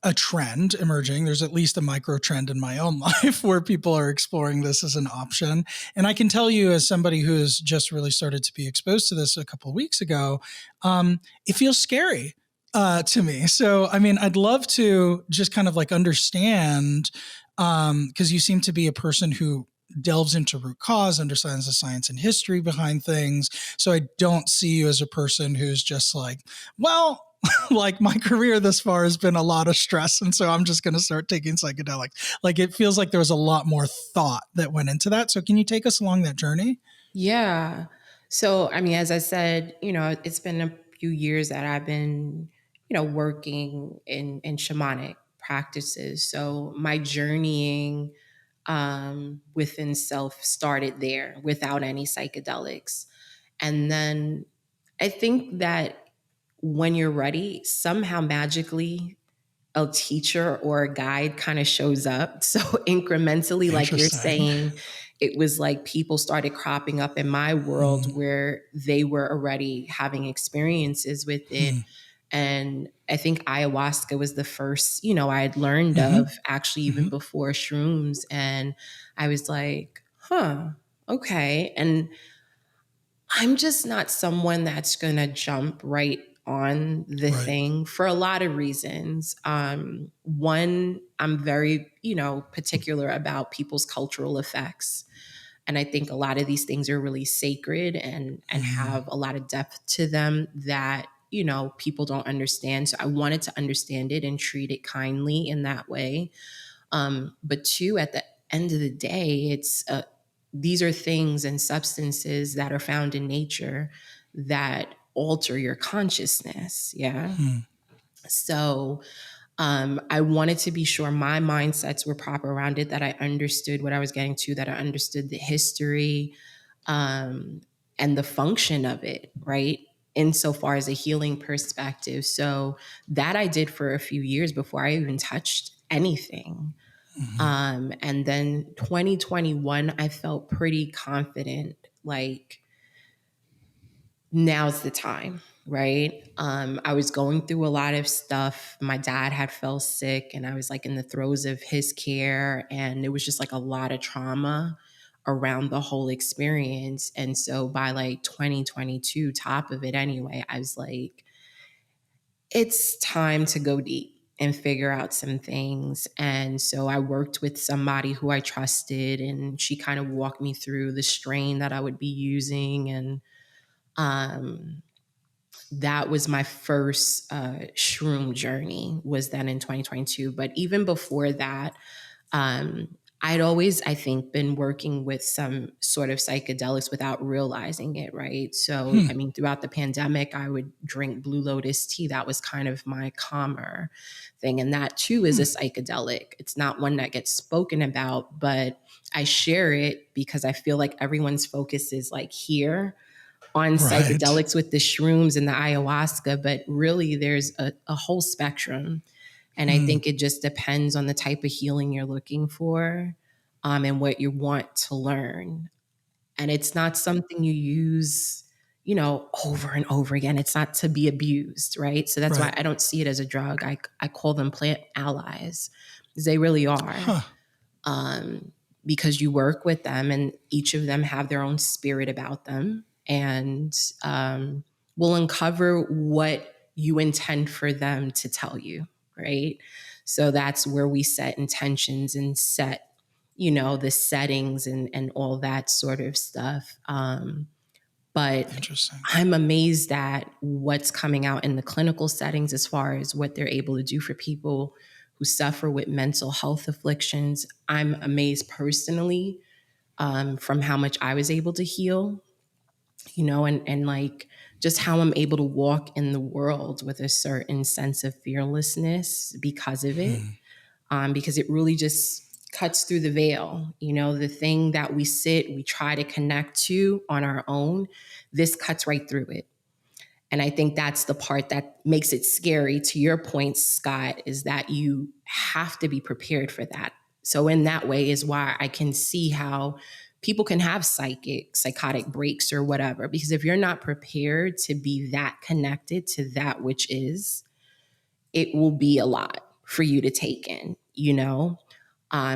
a trend emerging. There's at least a micro trend in my own life where people are exploring this as an option. And I can tell you, as somebody who has just really started to be exposed to this a couple of weeks ago, it feels scary to me. So, I mean, I'd love to just kind of like understand, because you seem to be a person who delves into root cause, understands the science and history behind things. So I don't see you as a person who's just like, well, like my career this far has been a lot of stress. And so I'm just going to start taking psychedelics. Like it feels like there was a lot more thought that went into that. So can you take us along that journey? Yeah. So, I mean, as I said, it's been a few years that I've been, working in shamanic practices. So my journeying within self started there without any psychedelics. And then I think that when you're ready, somehow magically a teacher or a guide kind of shows up. So incrementally, like you're Interesting. saying, it was like people started cropping up in my world Mm, where they were already having experiences with it. mm, And I think ayahuasca was the first, I had learned mm-hmm, of actually even mm-hmm, before shrooms. And I was like, huh, okay. And I'm just not someone that's going to jump right on the right. thing for a lot of reasons. One, I'm very, particular about people's cultural effects. And I think a lot of these things are really sacred and Mm, have a lot of depth to them that, people don't understand. So I wanted to understand it and treat it kindly in that way. But two, at the end of the day, these are things and substances that are found in nature that alter your consciousness. Yeah. mm, So I wanted to be sure my mindsets were proper around it, that I understood what I was getting to, that I understood the history um, and the function of it, right? Insofar as a healing perspective. So that I did for a few years before I even touched anything. mm-hmm, And then 2021, I felt pretty confident, like now's the time, right? I was going through a lot of stuff. My dad had fell sick and I was like in the throes of his care. And it was just like a lot of trauma around the whole experience. And so by like 2022, top of it anyway, I was like, it's time to go deep and figure out some things. And so I worked with somebody who I trusted, and she kind of walked me through the strain that I would be using. And um, that was my first shroom journey, was then in 2022. But even before that, I'd always, I think, been working with some sort of psychedelics without realizing it, right? So, hmm, I mean, throughout the pandemic, I would drink Blue Lotus tea. That was kind of my calmer thing. And that too is a hmm, psychedelic. It's not one that gets spoken about, but I share it because I feel like everyone's focus is like here on right. psychedelics with the shrooms and the ayahuasca, but really there's a whole spectrum. And I Hmm, think it just depends on the type of healing you're looking for, and what you want to learn. And it's not something you use, over and over again. It's not to be abused, right? So that's why right. I don't see it as a drug. I call them plant allies, because they really are. Huh. Because you work with them and each of them have their own spirit about them, and will uncover what you intend for them to tell you, right? So that's where we set intentions and set, the settings and all that sort of stuff. But Interesting. I'm amazed at what's coming out in the clinical settings as far as what they're able to do for people who suffer with mental health afflictions. I'm amazed personally from how much I was able to heal, and like just how I'm able to walk in the world with a certain sense of fearlessness because of it. Because it really just cuts through the veil. The thing that we try to connect to on our own, this cuts right through it. And I think that's the part that makes it scary. To your point, Scott, is that you have to be prepared for that. So in that way is why I can see how people can have psychotic breaks or whatever, because if you're not prepared to be that connected to that which is, it will be a lot for you to take in.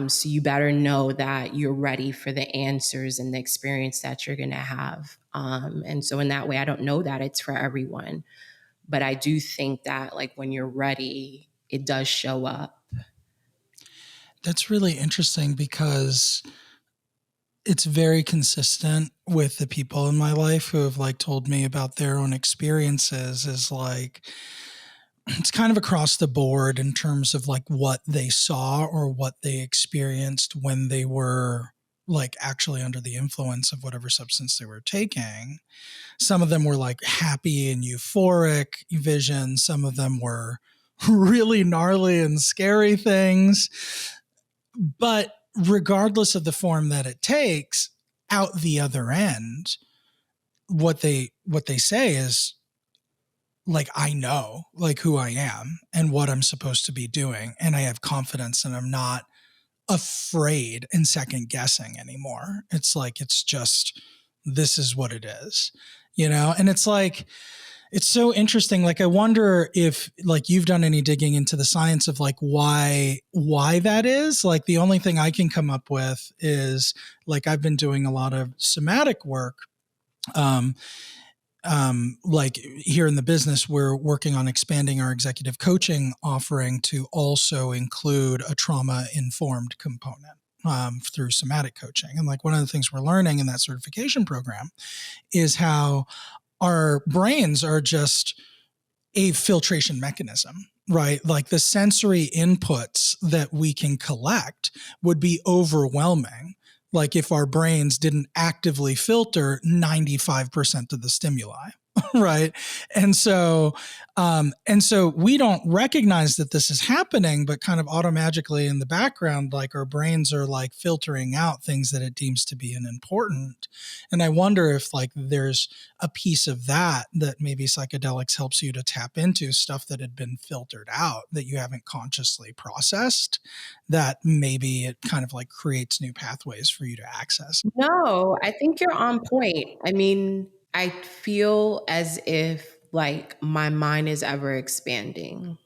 So you better know that you're ready for the answers and the experience that you're going to have. And so in that way, I don't know that it's for everyone, but I do think that like when you're ready, it does show up. That's really interesting because it's very consistent with the people in my life who have like told me about their own experiences. Is like, it's kind of across the board in terms of like what they saw or what they experienced when they were like actually under the influence of whatever substance they were taking. Some of them were like happy and euphoric visions. Some of them were really gnarly and scary things. But regardless of the form that it takes, out the other end, what they say is like, I know like who I am and what I'm supposed to be doing. And I have confidence and I'm not afraid and second guessing anymore. It's like, it's just, this is what it is, And it's like, it's so interesting. Like, I wonder if like you've done any digging into the science of like why that is. Like, the only thing I can come up with is like, I've been doing a lot of somatic work. Like here in the business, we're working on expanding our executive coaching offering to also include a trauma informed component through somatic coaching. And like one of the things we're learning in that certification program is how our brains are just a filtration mechanism, right? Like the sensory inputs that we can collect would be overwhelming. Like if our brains didn't actively filter 95% of the stimuli, right? And so we don't recognize that this is happening, but kind of automatically in the background, like our brains are like filtering out things that it deems to be unimportant. And I wonder if like there's a piece of that maybe psychedelics helps you to tap into, stuff that had been filtered out that you haven't consciously processed, that maybe it kind of like creates new pathways for you to access. No, I think you're on point. I mean, I feel as if like my mind is ever expanding.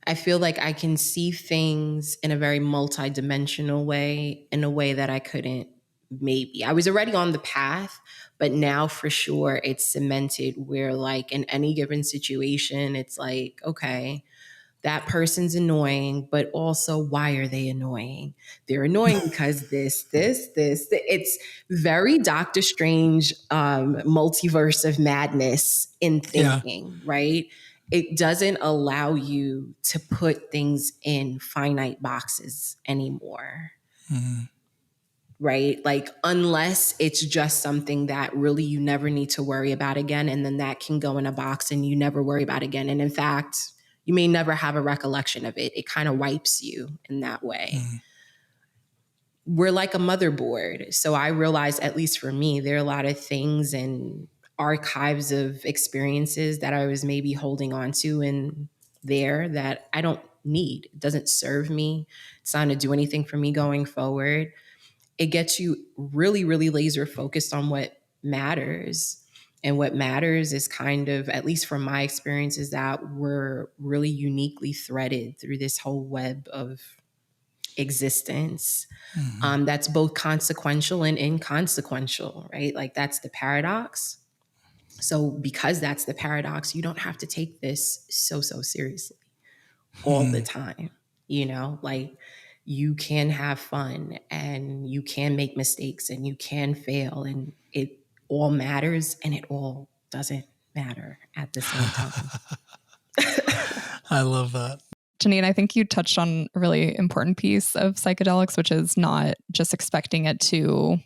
I feel like I can see things in a very multidimensional way, in a way that I couldn't maybe. I was already on the path, but now for sure it's cemented where like in any given situation, it's like, okay, that person's annoying, but also why are they annoying? They're annoying because this. It's very Doctor Strange multiverse of madness in thinking, right? It doesn't allow you to put things in finite boxes anymore. Right? Like, unless it's just something that really you never need to worry about again. And then that can go in a box and you never worry about it again. And in fact, you may never have a recollection of it. It kind of wipes you in that way. We're like a motherboard. So I realize, at least for me, there are a lot of things and archives of experiences that I was maybe holding on to in there that I don't need. It doesn't serve me. It's not going to do anything for me going forward. It gets you really, really laser focused on what matters. And what matters is kind of, at least from my experience, is that we're really uniquely threaded through this whole web of existence. That's both consequential and inconsequential, right? Like that's the paradox. So because that's the paradox, you don't have to take this so seriously all the time, like you can have fun and you can make mistakes and you can fail and it all matters and it all doesn't matter at the same time. I love that. Janine, I think you touched on a really important piece of psychedelics, which is not just expecting it to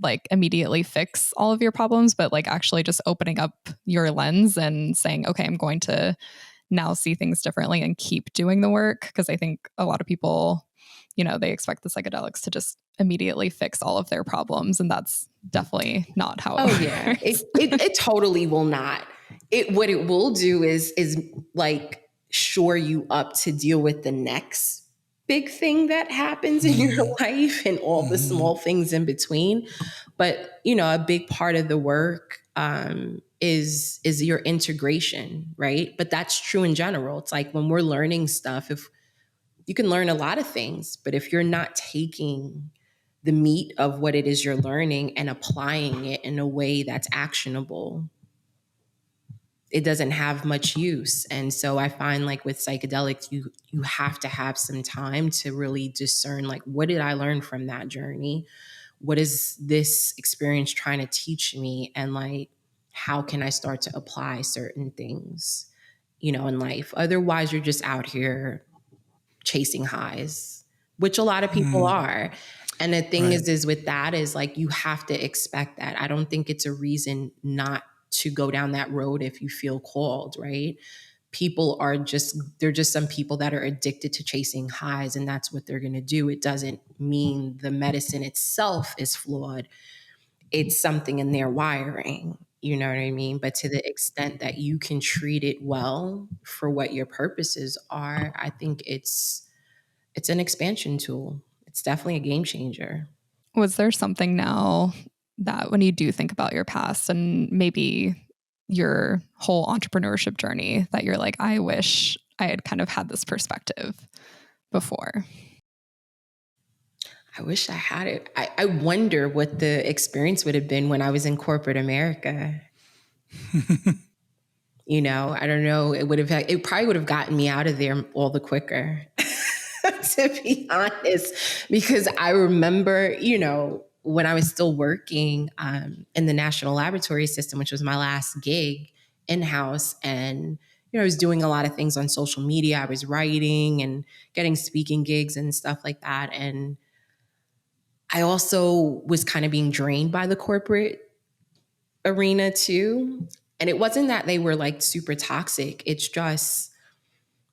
like immediately fix all of your problems, but like actually just opening up your lens and saying, okay, I'm going to now see things differently and keep doing the work. Because I think a lot of people, you know, they expect the psychedelics to just immediately fix all of their problems. And that's definitely not how it works. Yeah, it totally will not. What it will do is like shore you up to deal with the next big thing that happens in your life and all the small things in between. But you know, a big part of the work is your integration, right? But that's true in general. It's like when we're learning stuff, if you can learn a lot of things, but if you're not taking the meat of what it is you're learning and applying it in a way that's actionable, it doesn't have much use. And so I find like with psychedelics, you have to have some time to really discern, like, what did I learn from that journey? What is this experience trying to teach me? And like, how can I start to apply certain things, you know, in life? Otherwise, you're just out here chasing highs, which a lot of people are. And the thing is with that is like, you have to expect that. I don't think it's a reason not to go down that road if you feel called, right? People are just, they're just some people that are addicted to chasing highs, and that's what they're going to do. It doesn't mean the medicine itself is flawed. It's something in their wiring. You know what I mean? But to the extent that you can treat it well for what your purposes are, I think it's an expansion tool. It's definitely a game changer. Was there something now that when you do think about your past and maybe your whole entrepreneurship journey that you're like, I wish I had kind of had this perspective before? I wish I had it. I wonder what the experience would have been when I was in corporate America. You know, I don't know. It probably would have gotten me out of there all the quicker, to be honest, because I remember, you know, when I was still working in the National Laboratory System, which was my last gig in-house, and you know, I was doing a lot of things on social media. I was writing and getting speaking gigs and stuff like that. And I also was kind of being drained by the corporate arena too. And it wasn't that they were like super toxic. It's just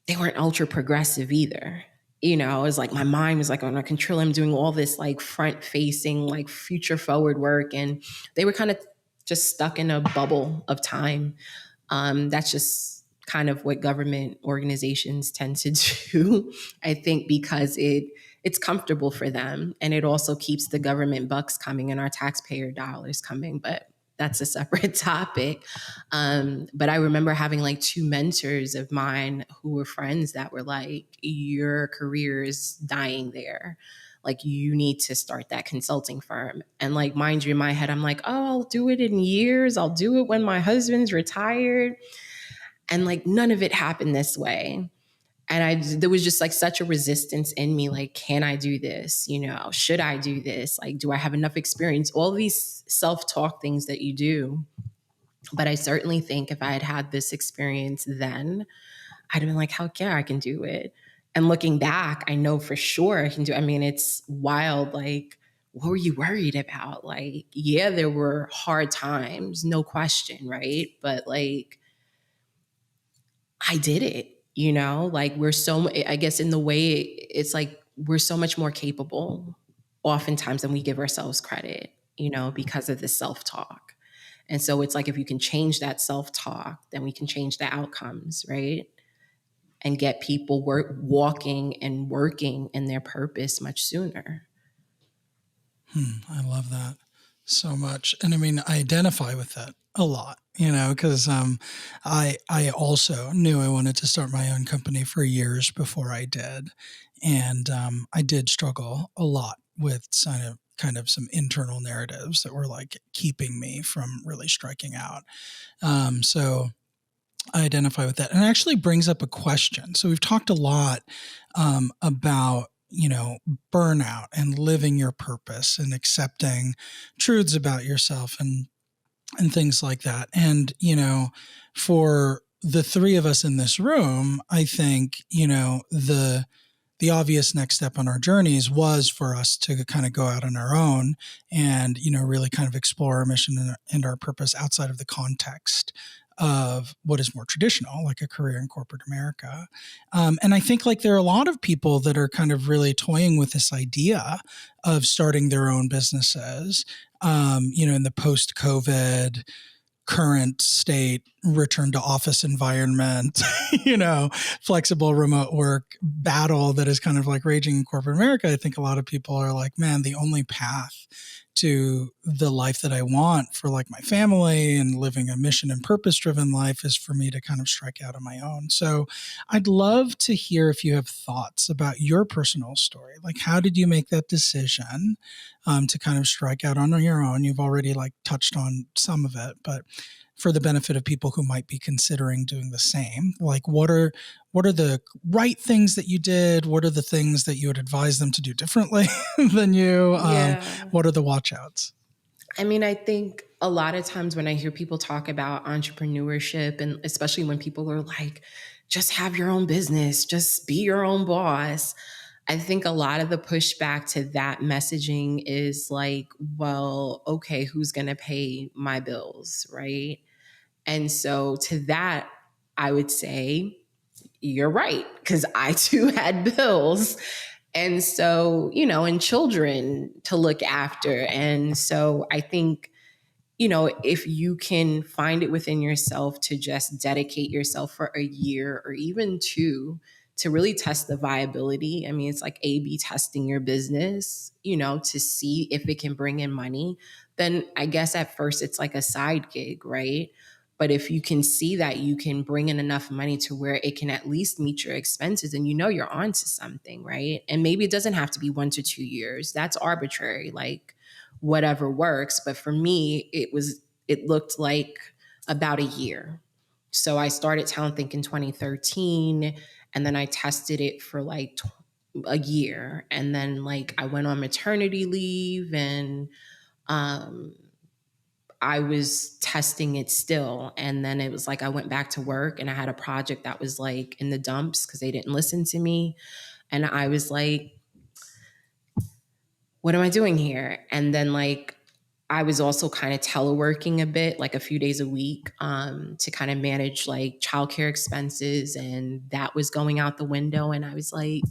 they weren't ultra progressive either. You know, it was like my mind was like on a control. I'm doing all this like front facing, like future forward work. And they were kind of just stuck in a bubble of time. That's just kind of what government organizations tend to do, I think, because it's comfortable for them. And it also keeps the government bucks coming and our taxpayer dollars coming. But that's a separate topic. But I remember having like two mentors of mine who were friends that were like, your career is dying there. Like, you need to start that consulting firm. And like, mind you, in my head, I'm like, oh, I'll do it in years. I'll do it when my husband's retired. And like, none of it happened this way. And there was just like such a resistance in me. Like, can I do this? You know, should I do this? Like, do I have enough experience? All these self-talk things that you do. But I certainly think if I had had this experience then, I'd have been like, heck yeah, I can do it. And looking back, I know for sure I can do it. I mean, it's wild. Like, what were you worried about? Like, yeah, there were hard times, no question, right? But like, I did it, you know? Like, I guess in the way, it's like we're so much more capable oftentimes than we give ourselves credit, you know, because of the self-talk. And so it's like, if you can change that self-talk, then we can change the outcomes, right? And get people walking and working in their purpose much sooner. I love that so much. And I mean, I identify with that a lot, you know, because I also knew I wanted to start my own company for years before I did. And I did struggle a lot with kind of some internal narratives that were like keeping me from really striking out. So I identify with that. And it actually brings up a question. So we've talked a lot about, you know, burnout and living your purpose and accepting truths about yourself. And and things like that. And, for the three of us in this room, I think, the obvious next step on our journeys was for us to kind of go out on our own and, really kind of explore our mission and our purpose outside of the context of what is more traditional, like a career in corporate America. And I think like there are a lot of people that are kind of really toying with this idea of starting their own businesses, in the post-COVID current state, return to office environment, flexible remote work battle that is kind of like raging in corporate America. I think a lot of people are like, man, the only path to the life that I want for like my family and living a mission and purpose driven life is for me to kind of strike out on my own. So I'd love to hear if you have thoughts about your personal story. Like, how did you make that decision to kind of strike out on your own? You've already like touched on some of it, but for the benefit of people who might be considering doing the same, like what are the right things that you did? What are the things that you would advise them to do differently than you? Yeah. What are the watch outs? I mean, I think a lot of times when I hear people talk about entrepreneurship, and especially when people are like, just have your own business, just be your own boss, I think a lot of the pushback to that messaging is like, well, okay, who's going to pay my bills, right? And so to that, I would say, you're right, because I too had bills. And so, and children to look after. And so I think, if you can find it within yourself to just dedicate yourself for a year or even two to really test the viability. I mean, it's like A/B testing your business, to see if it can bring in money. Then I guess at first it's like a side gig, right? But if you can see that you can bring in enough money to where it can at least meet your expenses, and you're onto something, right? And maybe it doesn't have to be 1 to 2 years. That's arbitrary, like whatever works. But for me, it looked like about a year. So I started Talent Think in 2013, and then I tested it for like a year. And then like I went on maternity leave, and I was testing it still. And then it was like I went back to work, and I had a project that was like in the dumps because they didn't listen to me. And I was like, what am I doing here? And then like I was also kind of teleworking a bit, like a few days a week, to kind of manage like childcare expenses. And that was going out the window. And I was like,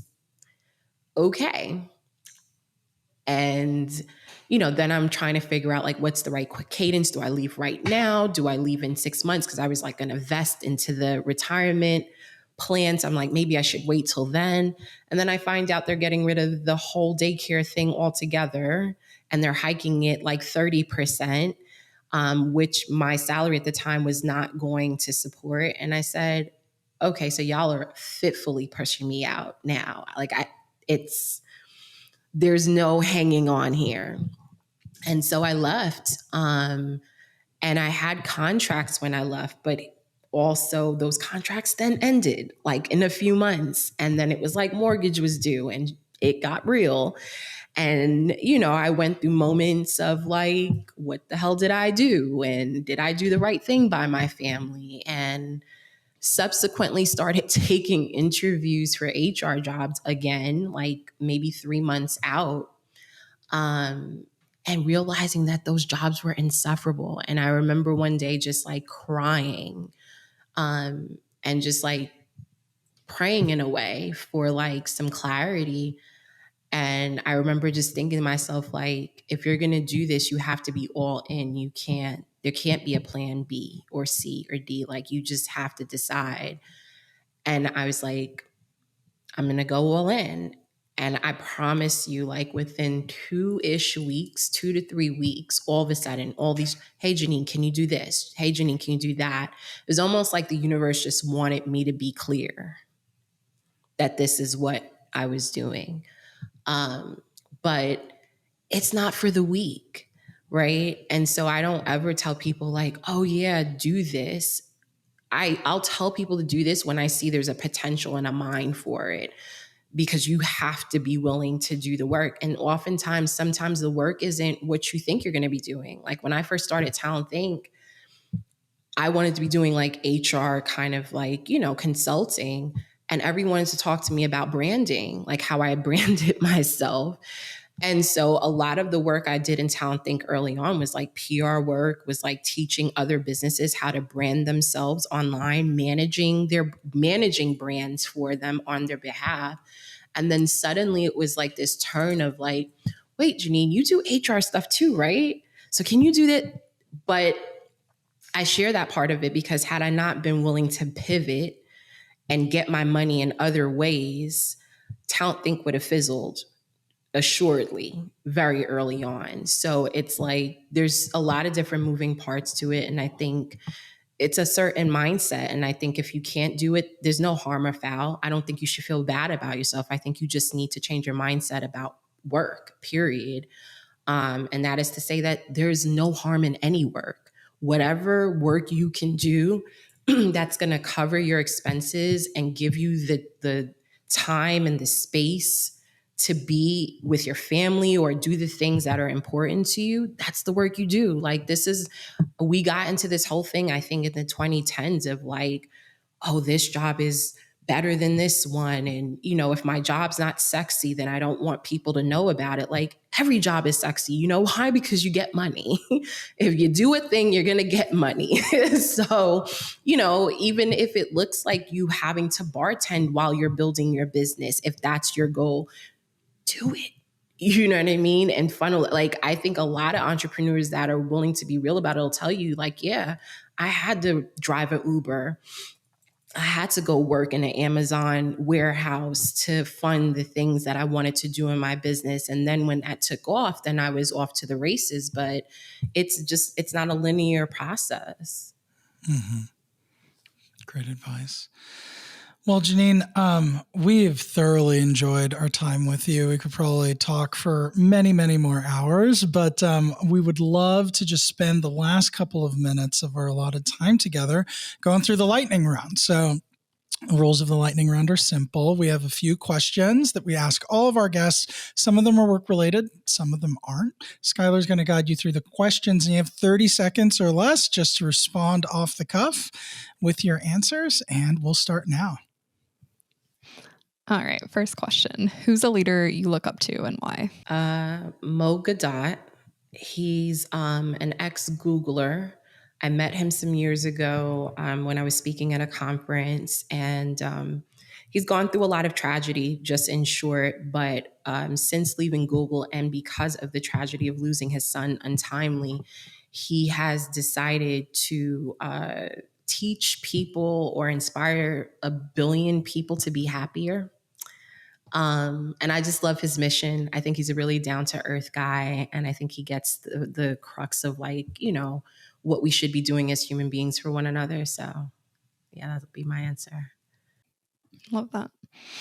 okay. And, then I'm trying to figure out like, what's the right quick cadence? Do I leave right now? Do I leave in 6 months? Because I was like going to vest into the retirement plan. So I'm like, maybe I should wait till then. And then I find out they're getting rid of the whole daycare thing altogether, and they're hiking it like 30%, which my salary at the time was not going to support. And I said, okay, so y'all are fitfully pushing me out now. Like there's no hanging on here. And so I left. And I had contracts when I left, but also those contracts then ended like in a few months. And then it was like mortgage was due, and it got real. And, I went through moments of like, what the hell did I do? And did I do the right thing by my family? And subsequently started taking interviews for HR jobs again, like maybe 3 months out, and realizing that those jobs were insufferable. And I remember one day just like crying, and just like praying in a way for like some clarity. And I remember just thinking to myself, like, if you're going to do this, you have to be all in. There can't be a plan B or C or D. Like, you just have to decide. And I was like, I'm going to go all in. And I promise you, like within 2-ish weeks, 2 to 3 weeks, all of a sudden, all these, hey, Janine, can you do this? Hey, Janine, can you do that? It was almost like the universe just wanted me to be clear that this is what I was doing. But it's not for the weak, right? And so I don't ever tell people like, oh yeah, do this. I'll tell people to do this when I see there's a potential and a mind for it, because you have to be willing to do the work. And oftentimes, sometimes the work isn't what you think you're going to be doing. Like when I first started Talent Think, I wanted to be doing like HR kind of like, consulting. And everyone wanted to talk to me about branding, like how I branded myself. And so a lot of the work I did in Talent Think early on was like PR work, was like teaching other businesses how to brand themselves online, managing brands for them on their behalf. And then suddenly it was like this turn of like, wait, Janine, you do HR stuff too, right? So can you do that? But I share that part of it because had I not been willing to pivot and get my money in other ways, Talent Think would have fizzled assuredly very early on. So it's like there's a lot of different moving parts to it. And I think it's a certain mindset. And I think if you can't do it, there's no harm or foul. I don't think you should feel bad about yourself. I think you just need to change your mindset about work, period. And that is to say that there's no harm in any work. Whatever work you can do that's going to cover your expenses and give you the time and the space to be with your family or do the things that are important to you, that's the work you do. Like we got into this whole thing, I think in the 2010s of like, oh, this job is better than this one. And, if my job's not sexy, then I don't want people to know about it. Like every job is sexy. You know why? Because you get money. If you do a thing, you're going to get money. So, even if it looks like you having to bartend while you're building your business, if that's your goal, do it. You know what I mean? And funnel it. Like, I think a lot of entrepreneurs that are willing to be real about it will tell you, like, yeah, I had to drive an Uber. I had to go work in an Amazon warehouse to fund the things that I wanted to do in my business. And then when that took off, then I was off to the races. But it's not a linear process. Mm-hmm. Great advice. Well, Janine, we've thoroughly enjoyed our time with you. We could probably talk for many, many more hours, but we would love to just spend the last couple of minutes of our allotted time together going through the lightning round. So the rules of the lightning round are simple. We have a few questions that we ask all of our guests. Some of them are work-related. Some of them aren't. Skylar's going to guide you through the questions, and you have 30 seconds or less just to respond off the cuff with your answers, and we'll start now. All right. First question. Who's a leader you look up to and why? Mo Gadot. He's an ex-Googler. I met him some years ago when I was speaking at a conference, and he's gone through a lot of tragedy, just in short. But since leaving Google and because of the tragedy of losing his son untimely, he has decided to teach people or inspire 1 billion people to be happier. And I just love his mission. I think he's a really down to earth guy. And I think he gets the crux of like, what we should be doing as human beings for one another. So yeah, that'll be my answer. Love that.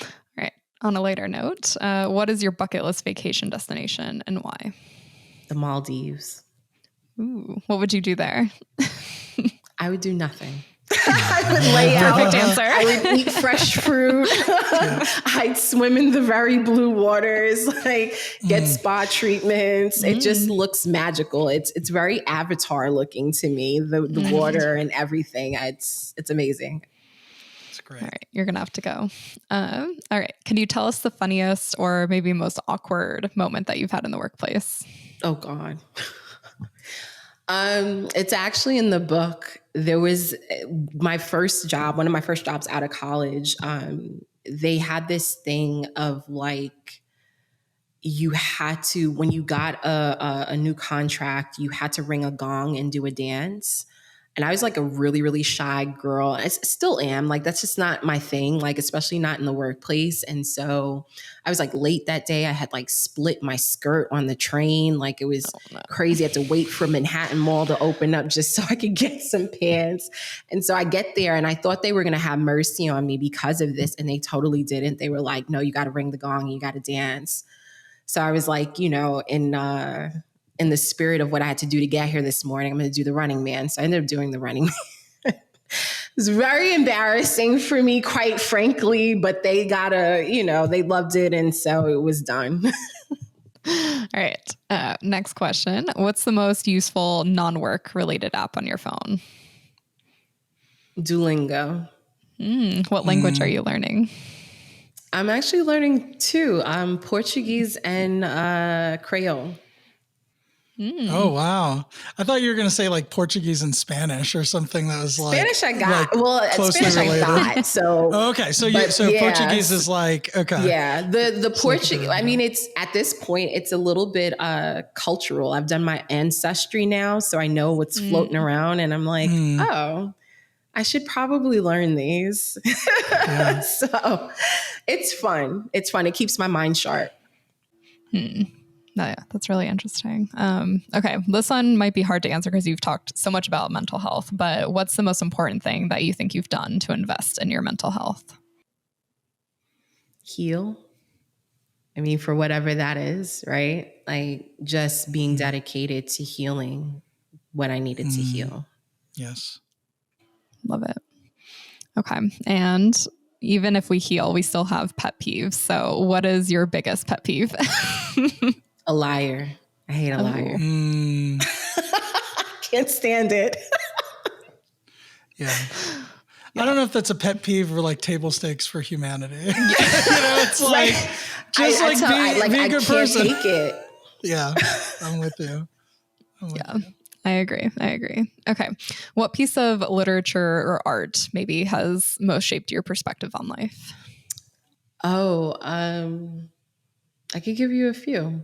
All right. On a lighter note, what is your bucket list vacation destination and why? The Maldives. Ooh, what would you do there? I would do nothing. I would lay out. Perfect answer. I would eat fresh fruit. I'd swim in the very blue waters, like get spa treatments. It just looks magical. It's very Avatar looking to me, the water and everything. It's amazing. That's great. All right. You're going to have to go. All right. Can you tell us the funniest or maybe most awkward moment that you've had in the workplace? Oh, God. It's actually in the book. There was my first job, one of my first jobs out of college. They had this thing of like, you had to, when you got a new contract, you had to ring a gong and do a dance. And I was like a really, really shy girl. I still am. Like, that's just not my thing, like, especially not in the workplace. And so I was like late that day. I had like split my skirt on the train. Like, it was crazy. I had to wait for Manhattan Mall to open up just so I could get some pants. And so I get there and I thought they were going to have mercy on me because of this. And they totally didn't. They were like, no, you got to ring the gong and you got to dance. So I was like, in the spirit of what I had to do to get here this morning, I'm going to do the Running Man. So I ended up doing the Running Man. It was very embarrassing for me, quite frankly, but they they loved it. And so it was done. All right. Next question. What's the most useful non-work related app on your phone? Duolingo. What language are you learning? I'm actually learning two, Portuguese and Creole. Oh, wow. I thought you were going to say like Portuguese and Spanish or something that was Spanish like, I got. like Well, closely Spanish related. I got. So Oh, okay. So Portuguese is like, okay. Yeah. The Portuguese, like I mean, it's at this point, it's a little bit cultural. I've done my ancestry now, so I know what's floating around, and I'm like, oh, I should probably learn these. Yeah. So it's fun. It's fun. It keeps my mind sharp. Oh, yeah, that's really interesting. Okay, this one might be hard to answer because you've talked so much about mental health, but what's the most important thing that you think you've done to invest in your mental health? Heal. I mean, for whatever that is, right? Like just being dedicated to healing what I needed to heal. Yes. Love it. Okay. And even if we heal, we still have pet peeves. So what is your biggest pet peeve? A liar. I hate a liar. Can't stand it. Yeah. I don't know if that's a pet peeve or like table stakes for humanity. It's like just being a good person. Take it. Yeah, I'm with you. I agree. Okay. What piece of literature or art maybe has most shaped your perspective on life? Oh, I could give you a few.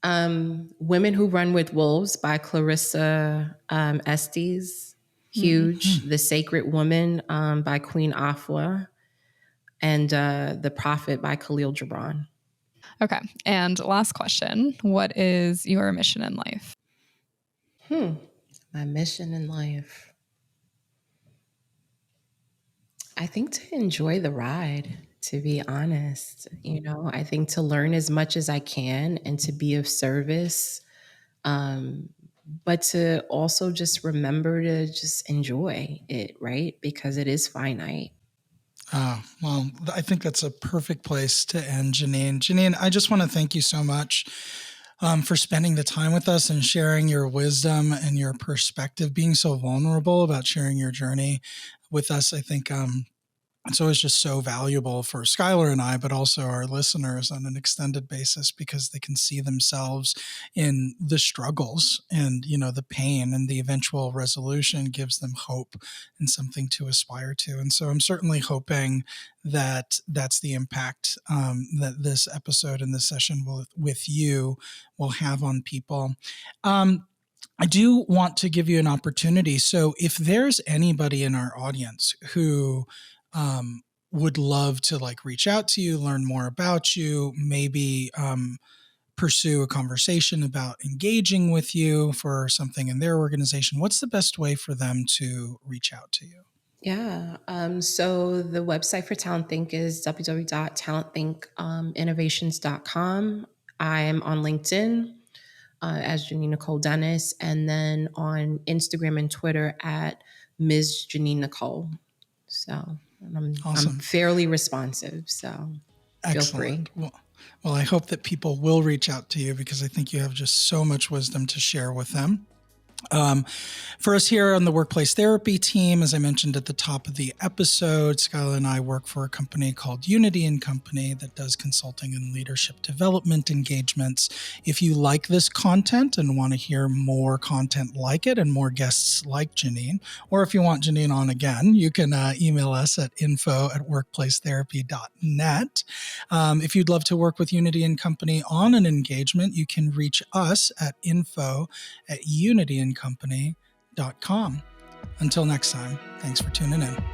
Women Who Run with Wolves by Clarissa Estes. Huge. The Sacred Woman by Queen Afua. And The Prophet by Khalil Gibran. Okay. And last question. What is your mission in life? My mission in life. I think to enjoy the ride, to be honest. I think to learn as much as I can and to be of service. But to also just remember to just enjoy it, right? Because it is finite. Well, I think that's a perfect place to end, Janine. Janine, I just want to thank you so much for spending the time with us and sharing your wisdom and your perspective, being so vulnerable about sharing your journey with us. I think it's always just so valuable for Skylar and I, but also our listeners on an extended basis because they can see themselves in the struggles and, the pain, and the eventual resolution gives them hope and something to aspire to. And so I'm certainly hoping that that's the impact that this episode and this session with you will have on people. I do want to give you an opportunity. So if there's anybody in our audience who would love to reach out to you, learn more about you, maybe pursue a conversation about engaging with you for something in their organization, what's the best way for them to reach out to you? Yeah. So the website for Talent Think is www.talentthinkinnovations.com. I am on LinkedIn as Janine Dennis, and then on Instagram and Twitter at Ms. Janine Nicole. So Awesome. I'm fairly responsive. So Excellent. Feel free. Well, I hope that people will reach out to you because I think you have just so much wisdom to share with them. For us here on the Workplace Therapy team, as I mentioned at the top of the episode, Skylar and I work for a company called Unity & Company that does consulting and leadership development engagements. If you like this content and want to hear more content like it and more guests like Janine, or if you want Janine on again, you can email us at info@workplacetherapy.net. If you'd love to work with Unity & Company on an engagement, you can reach us at info@unityandcompany.com. Until next time, thanks for tuning in.